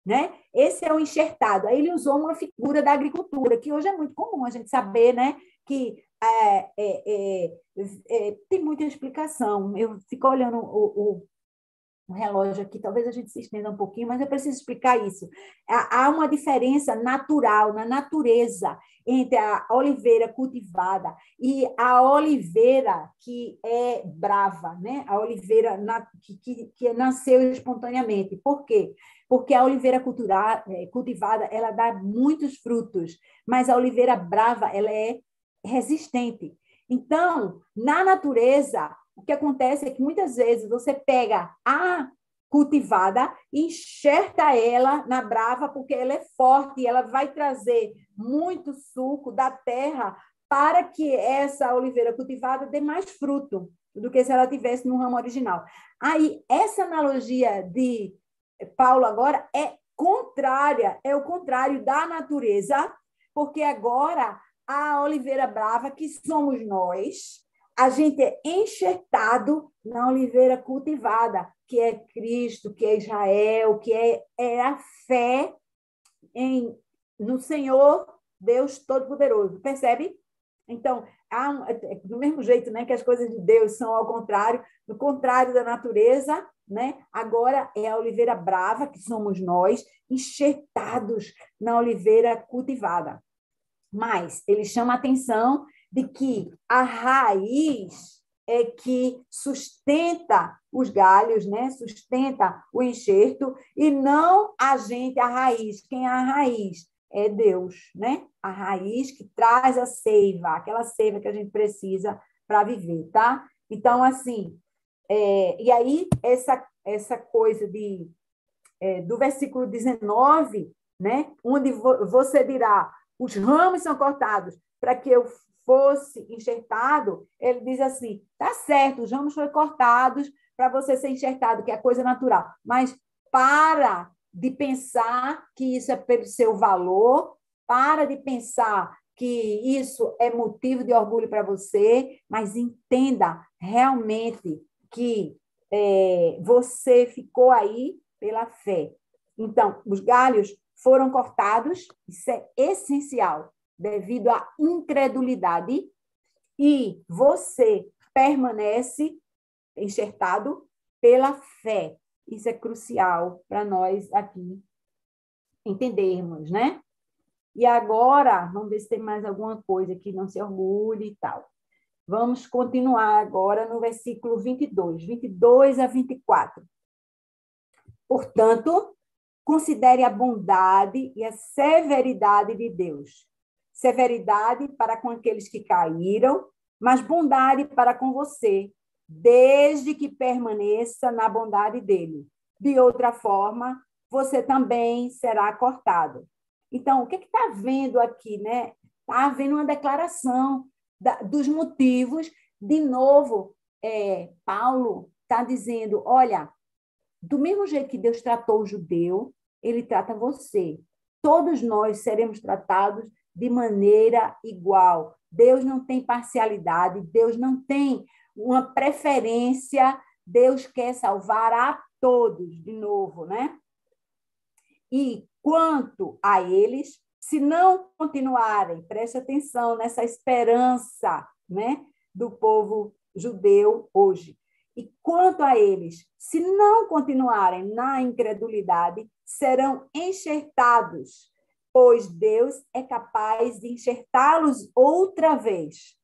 né? Esse é o enxertado. Aí ele usou uma figura da agricultura, que hoje é muito comum a gente saber, né? Que tem muita explicação. Eu fico olhando o relógio aqui, talvez a gente se estenda um pouquinho, mas eu preciso explicar isso. Há uma diferença natural, na natureza, entre a oliveira cultivada e a oliveira que é brava, né? A oliveira que nasceu espontaneamente. Por quê? Porque a oliveira cultivada, ela dá muitos frutos, mas a oliveira brava, ela é resistente. Então, na natureza, o que acontece é que muitas vezes você pega a cultivada e enxerta ela na brava, porque ela é forte e ela vai trazer muito suco da terra para que essa oliveira cultivada dê mais fruto do que se ela tivesse no ramo original. Aí, essa analogia de Paulo agora é contrária, é o contrário da natureza, porque agora a oliveira brava, que somos nós, a gente é enxertado na oliveira cultivada, que é Cristo, que é Israel, que é a fé no Senhor Deus Todo-Poderoso. Percebe? Então, do mesmo jeito, né, que as coisas de Deus são ao contrário, do contrário da natureza, né? Agora é a oliveira brava, que somos nós, enxertados na oliveira cultivada. Mas ele chama a atenção de que a raiz é que sustenta os galhos, né? Sustenta o enxerto, e não a gente, a raiz. Quem é a raiz? É Deus, né? A raiz que traz a seiva, aquela seiva que a gente precisa para viver, tá? Então, assim, e aí essa coisa do versículo 19, né? Onde você dirá, os ramos são cortados para que eu fosse enxertado, ele diz assim, tá certo, os ramos foram cortados para você ser enxertado, que é coisa natural, mas para de pensar que isso é pelo seu valor, para de pensar que isso é motivo de orgulho para você, mas entenda realmente que você ficou aí pela fé. Então, os galhos foram cortados, isso é essencial, devido à incredulidade, e você permanece enxertado pela fé. Isso é crucial para nós aqui entendermos, né? E agora, vamos ver se tem mais alguma coisa que não se orgulhe e tal. Vamos continuar agora no versículo 22 a 24. Portanto, considere a bondade e a severidade de Deus. Severidade para com aqueles que caíram, mas bondade para com você, desde que permaneça na bondade dele. De outra forma, você também será cortado. Então, o que está havendo aqui, né? Está havendo uma declaração dos motivos. De novo, Paulo está dizendo, olha, do mesmo jeito que Deus tratou o judeu, ele trata você. Todos nós seremos tratados de maneira igual. Deus não tem parcialidade, Deus não tem uma preferência, Deus quer salvar a todos, de novo, né? E quanto a eles, se não continuarem, preste atenção nessa esperança, né, do povo judeu hoje. E quanto a eles, se não continuarem na incredulidade, serão enxertados, pois Deus é capaz de enxertá-los outra vez.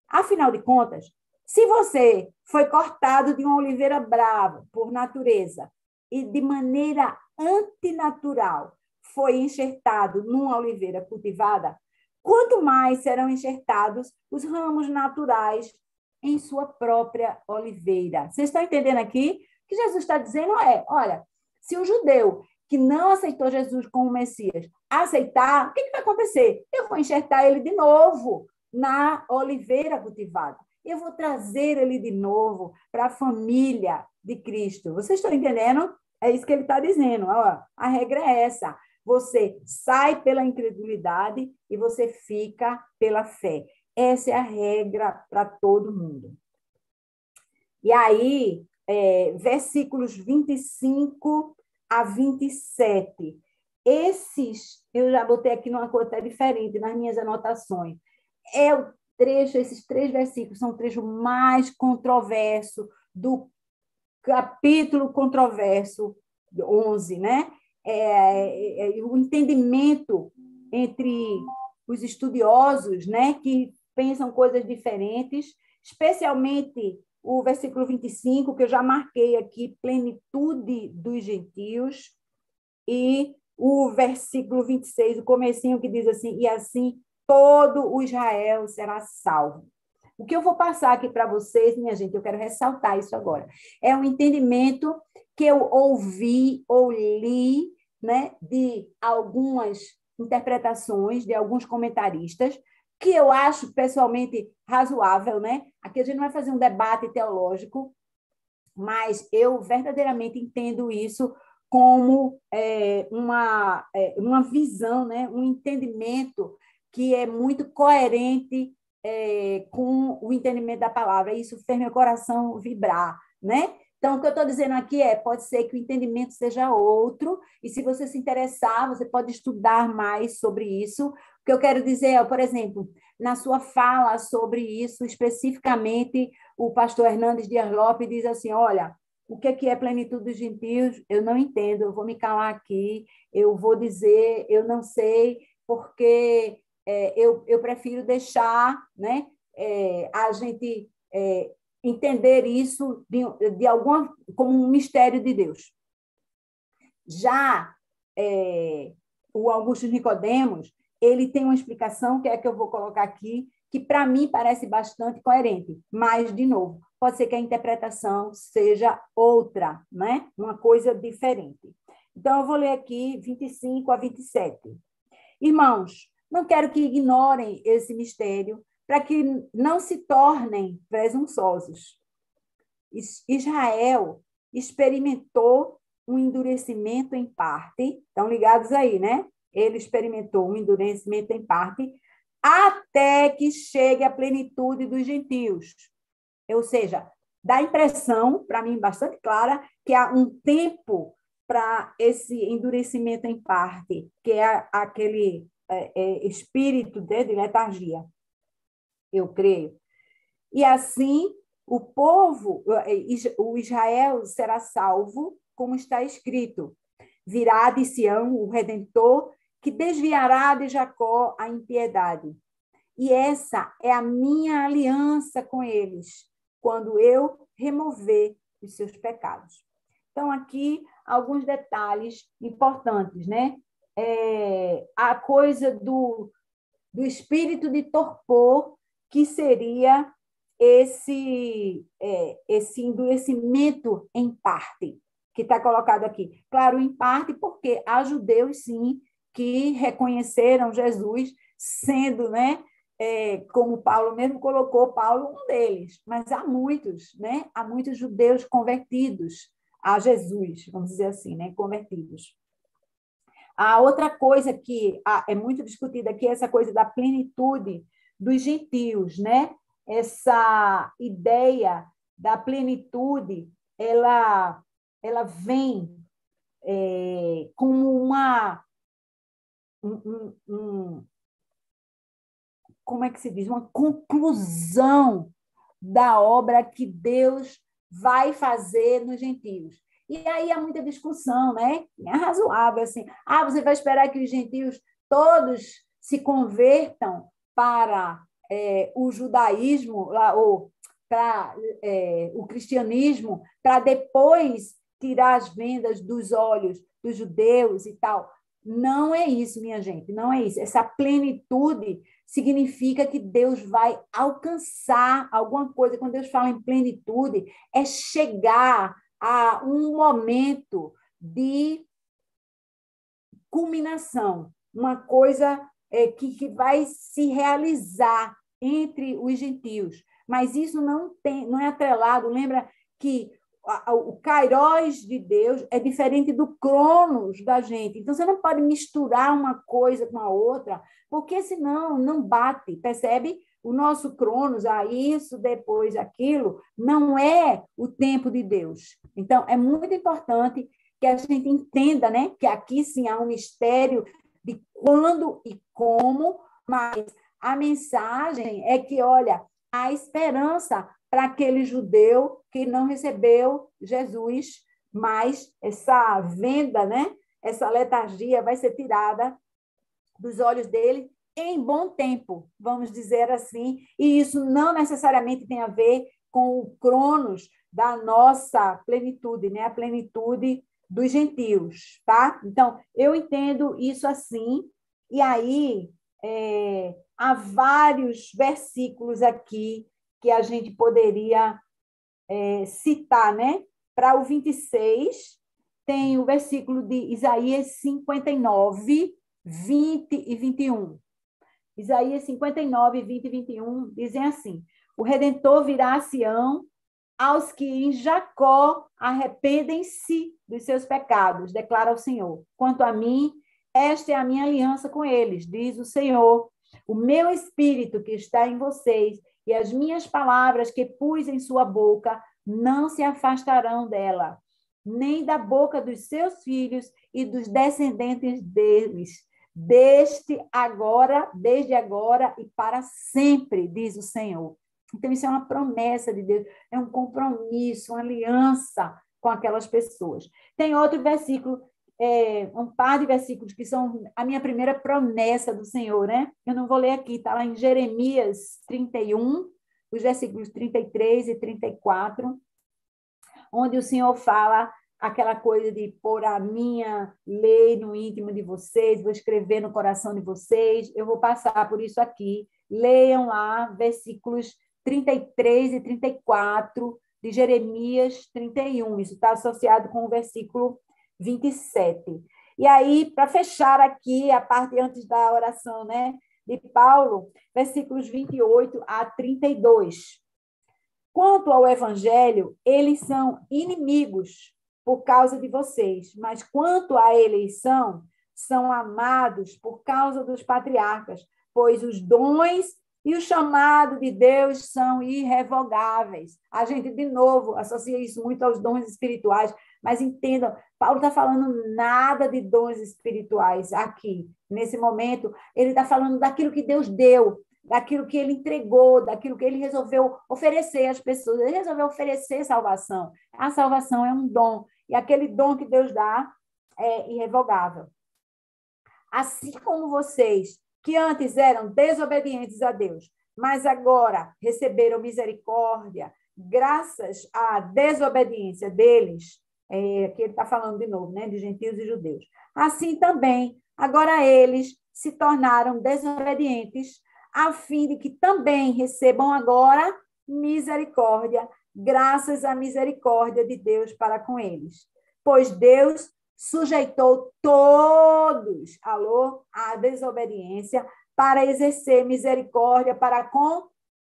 Afinal de contas, se você foi cortado de uma oliveira brava por natureza e de maneira antinatural foi enxertado numa oliveira cultivada, quanto mais serão enxertados os ramos naturais em sua própria oliveira. Vocês estão entendendo aqui? O que Jesus está dizendo olha, se o judeu que não aceitou Jesus como Messias aceitar, o que vai acontecer? Eu vou enxertar ele de novo na oliveira cultivada. Eu vou trazer ele de novo para a família de Cristo. Vocês estão entendendo? É isso que ele está dizendo. Ó, a regra é essa. Você sai pela incredulidade e você fica pela fé. Essa é a regra para todo mundo. E aí, versículos 25 a 27. Esses, eu já botei aqui numa cor até diferente nas minhas anotações. Esses 3 versículos são o trecho mais controverso do capítulo controverso 11, né? O entendimento entre os estudiosos, né, que pensam coisas diferentes, especialmente o versículo 25, que eu já marquei aqui, plenitude dos gentios, e o versículo 26, o comecinho que diz assim, e assim todo o Israel será salvo. O que eu vou passar aqui para vocês, minha gente, eu quero ressaltar isso agora, é um entendimento que eu ouvi ou li, né, de algumas interpretações, de alguns comentaristas, que eu acho pessoalmente razoável, né? Aqui a gente não vai fazer um debate teológico, mas eu verdadeiramente entendo isso como uma visão, né? Um entendimento que é muito coerente com o entendimento da palavra. Isso fez meu coração vibrar, né? Então, o que eu estou dizendo aqui pode ser que o entendimento seja outro, e se você se interessar, você pode estudar mais sobre isso. O que eu quero dizer por exemplo, na sua fala sobre isso, especificamente, o pastor Hernandes Dias Lopes diz assim, olha, o que é plenitude dos gentios? Eu não entendo, eu vou me calar aqui, eu vou dizer, eu não sei, porque eu prefiro deixar, né, a gente entender isso como um mistério de Deus. Já o Augusto Nicodemos, ele tem uma explicação, que é a que eu vou colocar aqui, que para mim parece bastante coerente, mas, de novo, pode ser que a interpretação seja outra, né? Uma coisa diferente. Então, eu vou ler aqui 25 a 27. Irmãos, não quero que ignorem esse mistério, para que não se tornem presunçosos. Israel experimentou um endurecimento em parte, estão ligados aí, né? Ele experimentou um endurecimento em parte, até que chegue a plenitude dos gentios. Ou seja, dá a impressão, para mim, bastante clara, que há um tempo para esse endurecimento em parte, que é aquele espírito de letargia, eu creio. E assim, o povo, o Israel será salvo, como está escrito. Virá de Sião o Redentor, que desviará de Jacó a impiedade. E essa é a minha aliança com eles, quando eu remover os seus pecados. Então, aqui, alguns detalhes importantes, né? A coisa do espírito de torpor, que seria esse endurecimento em parte, que está colocado aqui. Claro, em parte, porque há judeus, sim, que reconheceram Jesus sendo, né? Como Paulo mesmo colocou, Paulo um deles, mas há muitos, né? Há muitos judeus convertidos a Jesus, vamos dizer assim, né? Convertidos. A outra coisa que é muito discutida aqui é essa coisa da plenitude dos gentios, né? Essa ideia da plenitude, ela vem como como é que se diz? Uma conclusão da obra que Deus vai fazer nos gentios. E aí há muita discussão, né? É razoável, assim. Você vai esperar que os gentios todos se convertam para o judaísmo, ou para o cristianismo, para depois tirar as vendas dos olhos dos judeus e tal. Não é isso, minha gente, não é isso. Essa plenitude significa que Deus vai alcançar alguma coisa. Quando Deus fala em plenitude, é chegar a um momento de culminação, uma coisa que vai se realizar entre os gentios. Mas isso não é atrelado. Lembra que o Kairos de Deus é diferente do Cronos da gente. Então, você não pode misturar uma coisa com a outra, porque senão não bate, percebe? O nosso Cronos, isso, depois aquilo, não é o tempo de Deus. Então, é muito importante que a gente entenda, né, que aqui sim há um mistério de quando e como, mas a mensagem é que, olha, há esperança para aquele judeu que não recebeu Jesus, mas essa venda, né, essa letargia vai ser tirada dos olhos dele em bom tempo, vamos dizer assim, e isso não necessariamente tem a ver com o cronos da nossa plenitude, né, a plenitude dos gentios, tá? Então, eu entendo isso assim, e aí há vários versículos aqui que a gente poderia citar, né? Para o 26, tem o versículo de Isaías 59, 20 e 21. Isaías 59, 20 e 21 dizem assim: o Redentor virá a Sião, aos que em Jacó arrependem-se dos seus pecados, declara o Senhor. Quanto a mim, esta é a minha aliança com eles, diz o Senhor. O meu espírito que está em vocês e as minhas palavras que pus em sua boca não se afastarão dela, nem da boca dos seus filhos e dos descendentes deles, desde agora e para sempre, diz o Senhor. Então, isso é uma promessa de Deus, é um compromisso, uma aliança com aquelas pessoas. Tem outro versículo, um par de versículos que são a minha primeira promessa do Senhor, né? Eu não vou ler aqui, está lá em Jeremias 31, os versículos 33 e 34, onde o Senhor fala aquela coisa de pôr a minha lei no íntimo de vocês, vou escrever no coração de vocês, eu vou passar por isso aqui. Leiam lá, versículos 33 e 34 de Jeremias 31. Isso está associado com o versículo 27. E aí, para fechar aqui a parte antes da oração, né, de Paulo, versículos 28 a 32. Quanto ao evangelho, eles são inimigos por causa de vocês, mas quanto à eleição, são amados por causa dos patriarcas, pois os dons e o chamado de Deus são irrevogáveis. A gente, de novo, associa isso muito aos dons espirituais, mas entendam, Paulo está falando nada de dons espirituais aqui, nesse momento. Ele está falando daquilo que Deus deu, daquilo que ele entregou, daquilo que ele resolveu oferecer às pessoas. Ele resolveu oferecer salvação. A salvação é um dom, e aquele dom que Deus dá é irrevogável. Assim como vocês, que antes eram desobedientes a Deus, mas agora receberam misericórdia, graças à desobediência deles, que ele está falando de novo, né, de gentios e judeus. Assim também, agora eles se tornaram desobedientes, a fim de que também recebam agora misericórdia, graças à misericórdia de Deus para com eles. Pois Deus sujeitou todos, à desobediência, para exercer misericórdia para com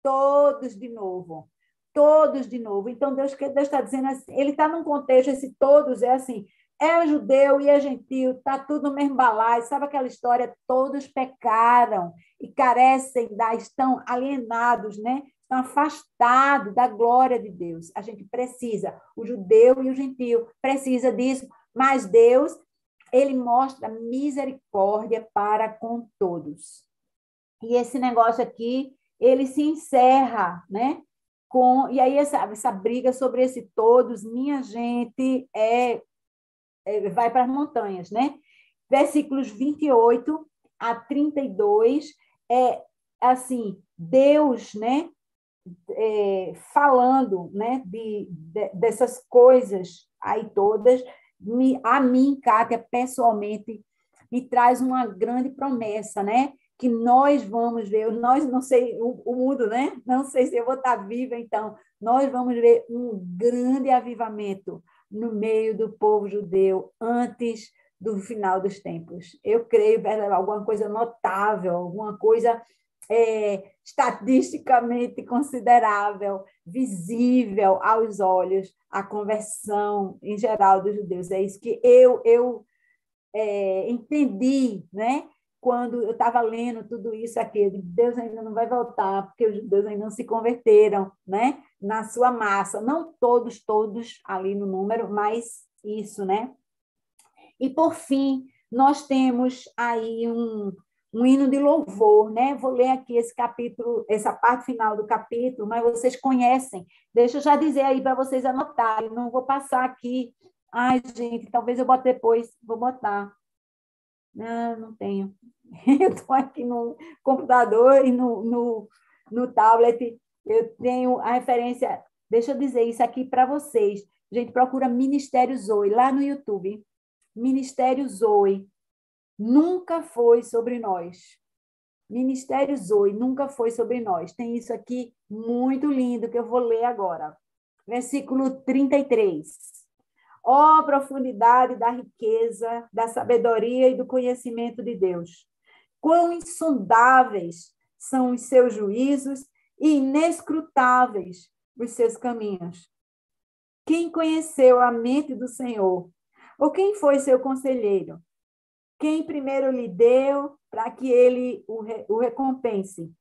todos de novo. Todos de novo. Então, Deus está dizendo assim, ele está num contexto, esse todos é assim, é judeu e é gentil, está tudo no mesmo balaio. Sabe aquela história? Todos pecaram e carecem, estão alienados, né? Estão afastados da glória de Deus. A gente precisa, o judeu e o gentil precisa disso, mas Deus, ele mostra misericórdia para com todos. E esse negócio aqui, ele se encerra, né? E aí essa briga sobre esse todos, minha gente, vai para as montanhas, né? Versículos 28 a 32, assim, Deus, né? Falando, né? Dessas coisas aí todas, a mim, Kátia, pessoalmente, me traz uma grande promessa, né? Que nós vamos ver, nós não sei, o mundo, né? Não sei se eu vou estar viva, então, nós vamos ver um grande avivamento no meio do povo judeu antes do final dos tempos. Eu creio, alguma coisa notável, alguma coisa estatisticamente considerável, visível aos olhos, a conversão em geral dos judeus. É isso que eu entendi, né? Quando eu estava lendo tudo isso aqui, Deus ainda não vai voltar, porque os judeus ainda não se converteram, né? Na sua massa, não todos ali no número, mas isso, né? E, por fim, nós temos aí um hino de louvor, né? Vou ler aqui esse capítulo, essa parte final do capítulo, mas vocês conhecem. Deixa eu já dizer aí para vocês anotarem, não vou passar aqui. Ai, gente, talvez eu bote depois, vou botar. Não tenho. Eu estou aqui no computador e no tablet, eu tenho a referência. Deixa eu dizer isso aqui para vocês. A gente procura Ministério Zoe lá no YouTube. Ministério Zoe nunca foi sobre nós. Ministério Zoe nunca foi sobre nós. Tem isso aqui muito lindo que eu vou ler agora. Versículo 33. Ó profundidade da riqueza, da sabedoria e do conhecimento de Deus. Quão insondáveis são os seus juízos e inescrutáveis os seus caminhos. Quem conheceu a mente do Senhor? Ou quem foi seu conselheiro? Quem primeiro lhe deu para que ele o recompense?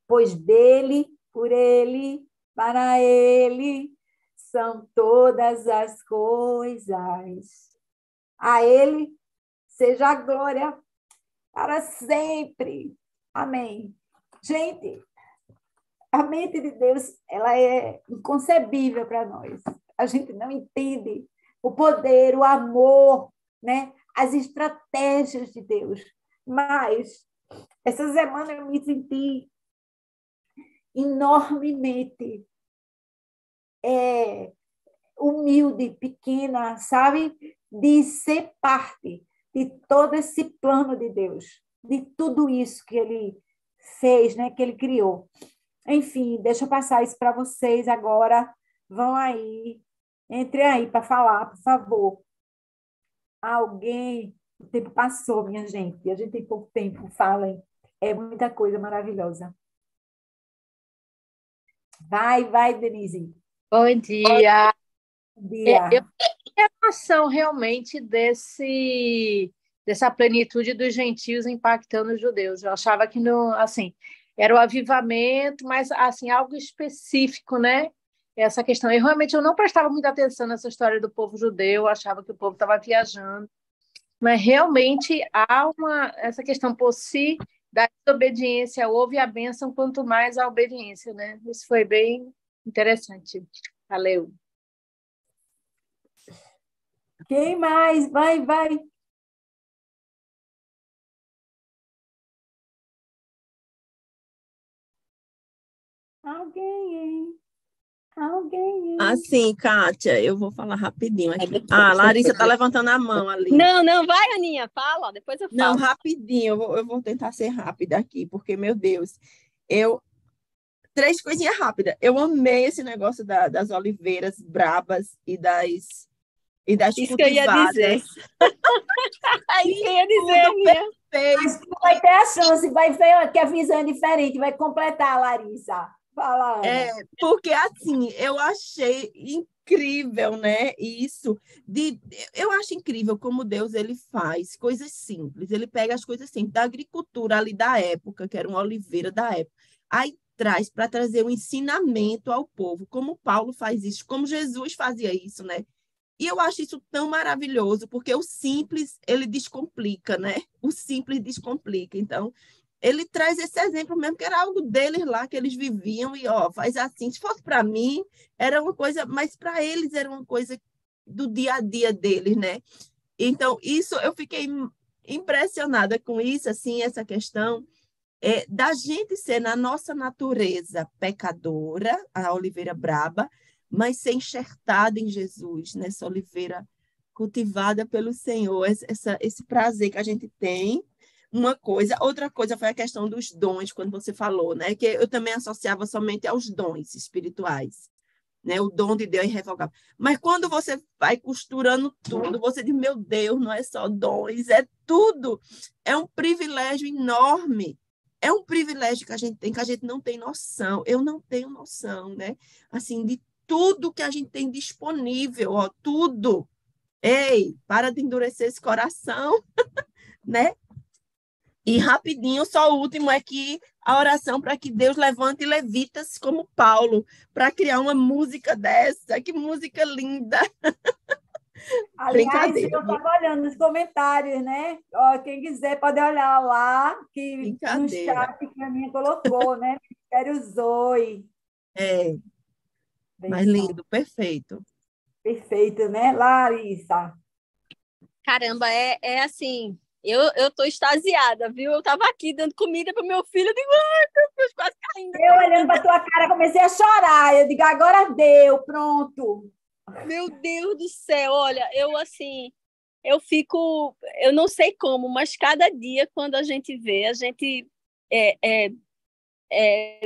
Pois dele, por ele, para ele são todas as coisas. A ele seja a glória para sempre. Amém. Gente, a mente de Deus, ela é inconcebível para nós. A gente não entende o poder, o amor, né? As estratégias de Deus. Mas essa semana eu me senti enormemente humilde, pequena, sabe? De ser parte de todo esse plano de Deus, de tudo isso que ele fez, né? Que ele criou. Enfim, deixa eu passar isso para vocês agora. Vão aí, entre aí para falar, por favor. Alguém, o tempo passou, minha gente, a gente tem pouco tempo, falem. É muita coisa maravilhosa. Vai, Denise. Bom dia. Bom dia. Eu tenho relação realmente dessa plenitude dos gentios impactando os judeus. Eu achava que assim, era o avivamento, mas assim, algo específico, né? Essa questão. Eu não prestava muita atenção nessa história do povo judeu, achava que o povo estava viajando, mas realmente há essa questão por si da desobediência, houve a bênção, quanto mais a obediência, né? Isso foi bem interessante. Valeu. Quem mais? Vai, vai. Alguém, alguém. Assim, Kátia, eu vou falar rapidinho aqui. Larissa está levantando a mão ali. Não, vai, Aninha, fala, depois eu falo. Não, rapidinho, eu vou tentar ser rápida aqui, porque, meu Deus, 3 coisinhas rápidas. Eu amei esse negócio das oliveiras brabas e das Isso que eu ia dizer. Isso que eu ia dizer, Aninha. Mas tu vai ter a chance, vai ver que a visão é diferente, vai completar, Larissa. Fala, Ana. Porque assim, eu achei incrível, né? Isso eu acho incrível como Deus ele faz coisas simples. Ele pega as coisas simples da agricultura ali da época, que era uma oliveira da época, aí traz para trazer um ensinamento ao povo, como Paulo faz isso, como Jesus fazia isso, né? E eu acho isso tão maravilhoso, porque o simples, ele descomplica, né? O simples descomplica. Então, ele traz esse exemplo mesmo, que era algo deles lá, que eles viviam, e, faz assim. Se fosse para mim, era uma coisa, mas para eles era uma coisa do dia a dia deles, né? Então, isso, eu fiquei impressionada com isso, assim, essa questão da gente ser, na nossa natureza, pecadora, a oliveira braba, mas ser enxertada em Jesus, nessa oliveira cultivada pelo Senhor, esse prazer que a gente tem, uma coisa. Outra coisa foi a questão dos dons, quando você falou, né? Que eu também associava somente aos dons espirituais, né? O dom de Deus é irrevogável. Mas quando você vai costurando tudo, você diz, meu Deus, não é só dons, é tudo. É um privilégio enorme. É um privilégio que a gente tem, que a gente não tem noção. Eu não tenho noção, né? Assim, de tudo que a gente tem disponível, tudo. Ei, para de endurecer esse coração, né? E rapidinho, só o último é que a oração para que Deus levante levitas como Paulo, para criar uma música dessa. Que música linda! Aliás, eu estava olhando nos comentários, né? Quem quiser pode olhar lá, que no chat que a minha colocou, né? Ministério Zoe. Mais lindo, perfeito. Perfeito, né, Larissa? Caramba, é assim, eu estou extasiada, viu? Eu estava aqui dando comida para o meu filho, eu digo, ai, meu Deus, quase caindo. Eu olhando para tua cara, comecei a chorar, eu digo, agora deu, pronto. Meu Deus do céu, olha, eu fico, eu não sei como, mas cada dia, quando a gente vê, a gente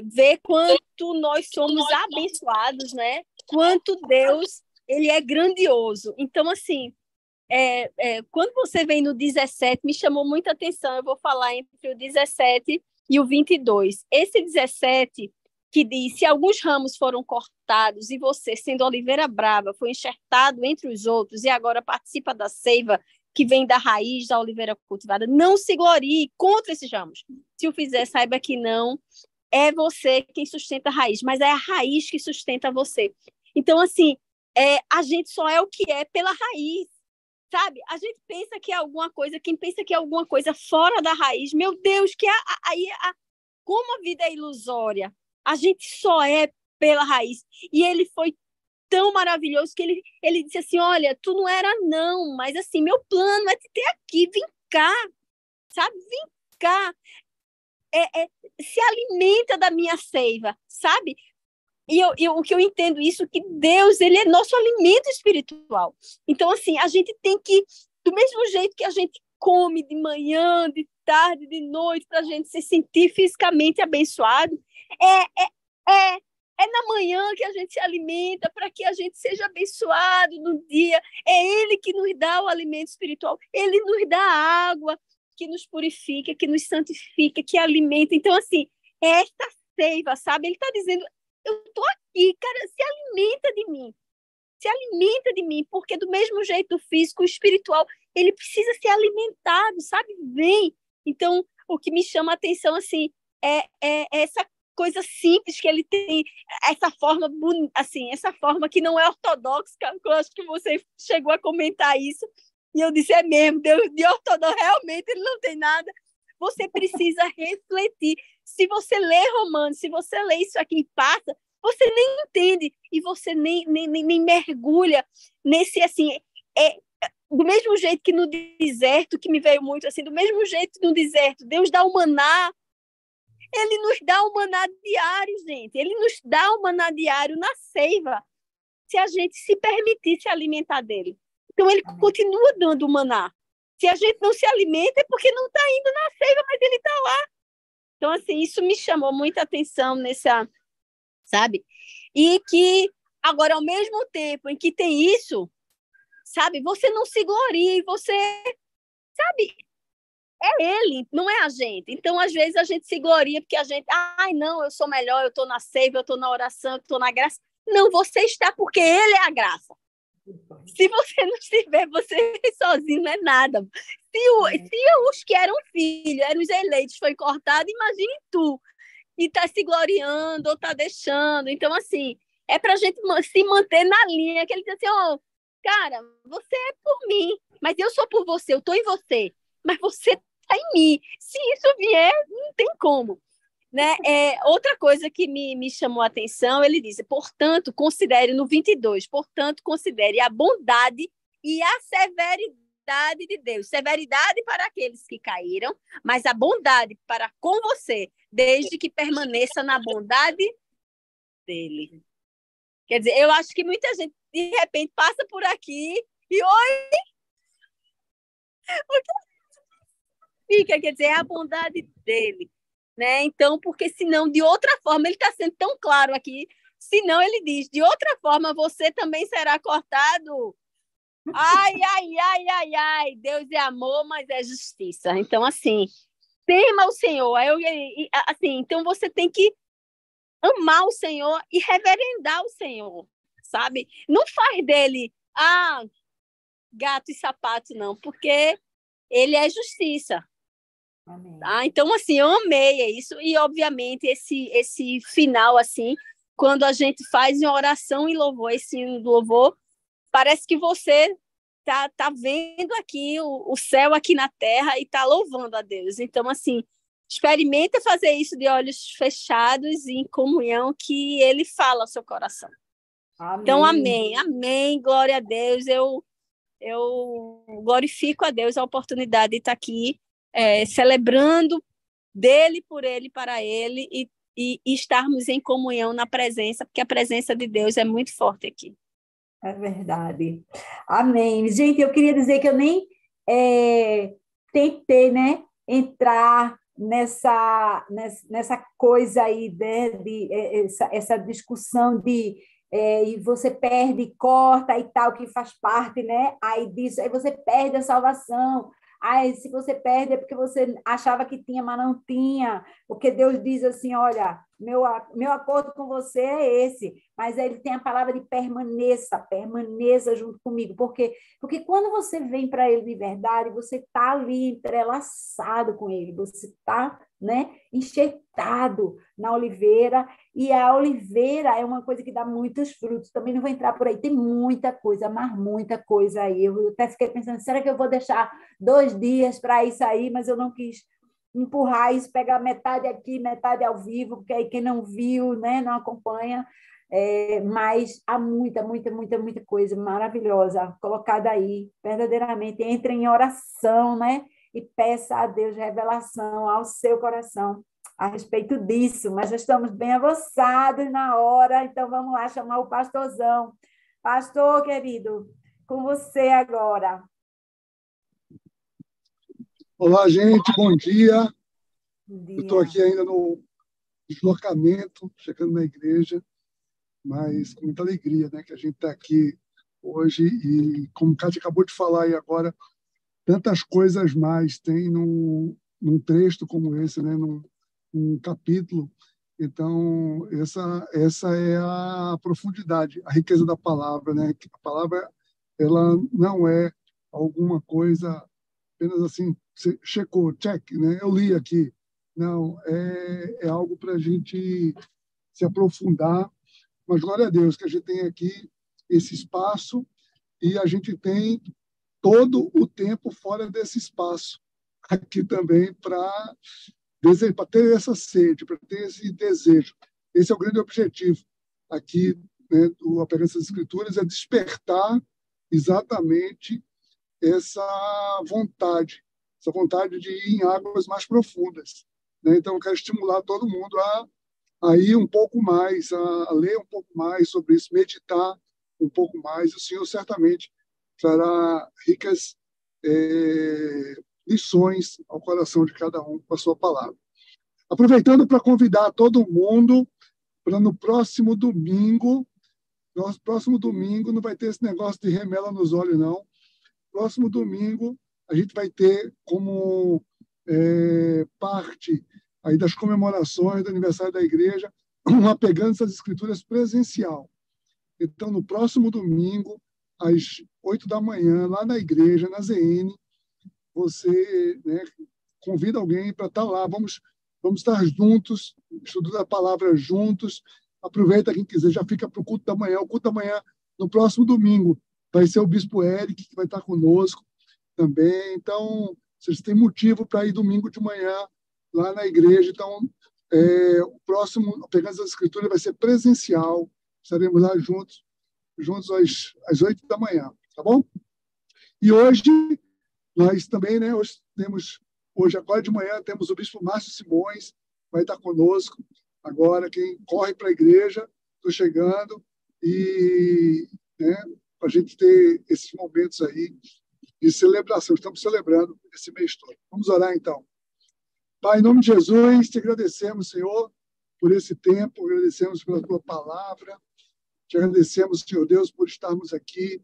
vê quanto nós somos abençoados, né? Quanto Deus, ele é grandioso. Então, assim, quando você vem no 17, me chamou muita atenção, eu vou falar entre o 17 e o 22. Esse 17 que diz, se alguns ramos foram cortados e você, sendo oliveira brava, foi enxertado entre os outros e agora participa da seiva que vem da raiz da oliveira cultivada, não se glorie contra esses ramos. Se o fizer, saiba que não é você quem sustenta a raiz, mas é a raiz que sustenta você. Então, assim, a gente só é o que é pela raiz, sabe? A gente pensa que é alguma coisa, quem pensa que é alguma coisa fora da raiz, meu Deus, que como a vida é ilusória, a gente só é pela raiz. E ele foi tão maravilhoso que ele disse assim, olha, tu não era não, mas assim, meu plano é te ter aqui, vem cá, sabe? Vem cá. Se alimenta da minha seiva, sabe? E o que eu entendo isso, que Deus, ele é nosso alimento espiritual. Então, assim, a gente tem que, do mesmo jeito que a gente come de manhã, de tarde, de noite, para a gente se sentir fisicamente abençoado, é na manhã que a gente se alimenta para que a gente seja abençoado no dia. É Ele que nos dá o alimento espiritual. Ele nos dá a água que nos purifica, que nos santifica, que alimenta. Então, assim, esta seiva, sabe? Ele está dizendo, eu estou aqui, cara, se alimenta de mim. Se alimenta de mim, porque do mesmo jeito do físico, o espiritual, ele precisa ser alimentado, sabe? Vem. Então, o que me chama a atenção, assim, é essa coisa simples que ele tem, essa forma, assim, essa forma que não é ortodoxa, que eu acho que você chegou a comentar isso, e eu disse, é mesmo, Deus de ortodoxo, realmente ele não tem nada. Você precisa refletir. Se você lê Romanos, se você lê isso aqui e passa, você nem entende, e você nem mergulha nesse, assim, do mesmo jeito que no deserto, que me veio muito, assim, do mesmo jeito que no deserto, Deus dá o maná, ele nos dá o maná diário, gente. Ele nos dá o maná diário na seiva, se a gente se permitir se alimentar dele. Então, ele continua dando o maná. Se a gente não se alimenta, é porque não está indo na seiva, mas ele está lá. Então, assim, isso me chamou muita atenção nessa, sabe? E que, agora, ao mesmo tempo em que tem isso, sabe, você não se glorie, você, sabe, é ele, não é a gente. Então, às vezes, a gente se gloria porque a gente, ai, não, eu sou melhor, eu estou na seiva, eu estou na oração, eu estou na graça. Não, você está porque ele é a graça. Se você não estiver, você sozinho não é nada. Se os que eram filhos, eram os eleitos, foi cortado, imagine tu. E está se gloriando ou está deixando. Então, assim, é para a gente se manter na linha, que ele diz assim, oh, cara, você é por mim, mas eu sou por você, eu estou em você, mas você está em mim. Se isso vier, não tem como. Né? Outra coisa que me chamou a atenção, ele diz, portanto, considere no 22, portanto, considere a bondade e a severidade de Deus. Severidade para aqueles que caíram, mas a bondade para com você, desde que permaneça na bondade dele. Quer dizer, eu acho que muita gente, de repente, passa por aqui e, oi, o que fica? Quer dizer, é a bondade dele. Né? Então, porque senão, de outra forma, ele está sendo tão claro aqui, senão ele diz, de outra forma, você também será cortado. Ai, ai, ai, ai, ai, Deus é amor, mas é justiça. Então, assim, tema o Senhor. Assim, então, você tem que amar o Senhor e reverendar o Senhor, sabe? Não faz dele, gato e sapato, não, porque ele é justiça. Tá? Então, assim, eu amei isso. E, obviamente, esse final, assim, quando a gente faz uma oração e louvor, esse hino do louvor, parece que você tá vendo aqui o céu aqui na terra e tá louvando a Deus. Então, assim, experimenta fazer isso de olhos fechados e em comunhão, que ele fala ao seu coração. Amém. Então, amém, amém, glória a Deus. Eu glorifico a Deus a oportunidade de estar aqui celebrando dele, por ele, para ele, e estarmos em comunhão na presença, porque a presença de Deus é muito forte aqui. É verdade. Amém. Gente, eu queria dizer que eu nem tentei, né, entrar nessa coisa aí, né, essa discussão de e você perde, corta e tal, que faz parte, né? Aí disso, aí você perde a salvação. Aí, se você perde é porque você achava que tinha, mas não tinha. Porque Deus diz assim, olha, meu acordo com você é esse. Mas ele tem a palavra de permaneça junto comigo. Porque quando você vem para ele de verdade, você está ali entrelaçado com ele. Você está, né, enxertado na oliveira. E a oliveira é uma coisa que dá muitos frutos. Também não vou entrar por aí. Tem muita coisa, mas muita coisa aí. Eu até fiquei pensando, será que eu vou deixar 2 dias para isso aí? Mas eu não quis empurrar isso, pegar metade aqui, metade ao vivo, porque aí quem não viu, né, não acompanha. Mas há muita coisa maravilhosa colocada aí. Verdadeiramente, entre em oração, né? E peça a Deus revelação ao seu coração a respeito disso, mas já estamos bem avançados na hora, então vamos lá chamar o pastorzão. Pastor, querido, com você agora. Olá, gente, bom dia. Bom dia. Eu estou aqui ainda no deslocamento, chegando na igreja, mas com muita alegria, né, que a gente está aqui hoje e, como a Cátia acabou de falar aí agora, tantas coisas mais tem num texto como esse, né, num capítulo. Então, essa é a profundidade, a riqueza da palavra, né? A palavra, ela não é alguma coisa apenas assim, você checou, check, né? Eu li aqui. Não, é algo para a gente se aprofundar, mas glória a Deus que a gente tem aqui esse espaço e a gente tem todo o tempo fora desse espaço aqui também para ter essa sede, para ter esse desejo. Esse é o grande objetivo aqui, né, do Apegando às Escrituras, é despertar exatamente essa vontade de ir em águas mais profundas, né? Então, eu quero estimular todo mundo a ir um pouco mais, a ler um pouco mais sobre isso, meditar um pouco mais. O Senhor certamente trará ricas lições ao coração de cada um com a sua palavra. Aproveitando para convidar todo mundo para no próximo domingo. Nosso próximo domingo não vai ter esse negócio de remela nos olhos, não. Próximo domingo a gente vai ter como parte aí das comemorações do aniversário da igreja, Apegando às Escrituras presencial. Então, no próximo domingo, às 8 da manhã, lá na igreja, na ZN, você, né, convida alguém para estar lá. Vamos estar juntos, estudando a palavra juntos. Aproveita quem quiser, já fica para o culto da manhã. O culto da manhã, no próximo domingo, vai ser o Bispo Eric, que vai estar conosco também. Então, vocês têm motivo para ir domingo de manhã lá na igreja. Então, o próximo Apegando às Escrituras vai ser presencial. Estaremos lá juntos às 8 da manhã, tá bom? E hoje, nós também, né, hoje agora de manhã, temos o Bispo Márcio Simões, vai estar conosco. Agora, quem corre para a igreja, estou chegando, e né, para a gente ter esses momentos aí de celebração. Estamos celebrando esse mês todo. Vamos orar, então. Pai, em nome de Jesus, te agradecemos, Senhor, por esse tempo, agradecemos pela tua palavra, te agradecemos, Senhor Deus, por estarmos aqui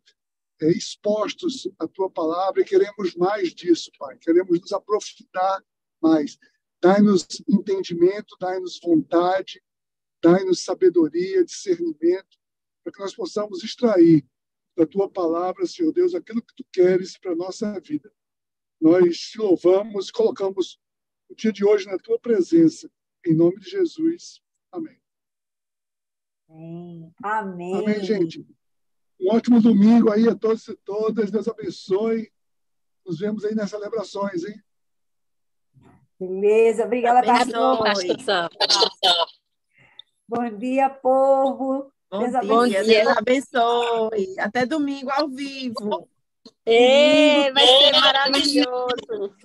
expostos à tua palavra e queremos mais disso, Pai. Queremos nos aprofundar mais. Dai-nos entendimento, dai-nos vontade, dai-nos sabedoria, discernimento, para que nós possamos extrair da tua palavra, Senhor Deus, aquilo que tu queres para a nossa vida. Nós te louvamos, colocamos o dia de hoje na tua presença, em nome de Jesus. Amém. Amém. Amém, gente. Um ótimo domingo aí a todos e todas. Deus abençoe. Nos vemos aí nas celebrações, hein? Beleza, obrigada, pastor. Pastor. Bom dia, povo. Bom dia, Deus abençoe. Até domingo ao vivo. Vai ser maravilhoso.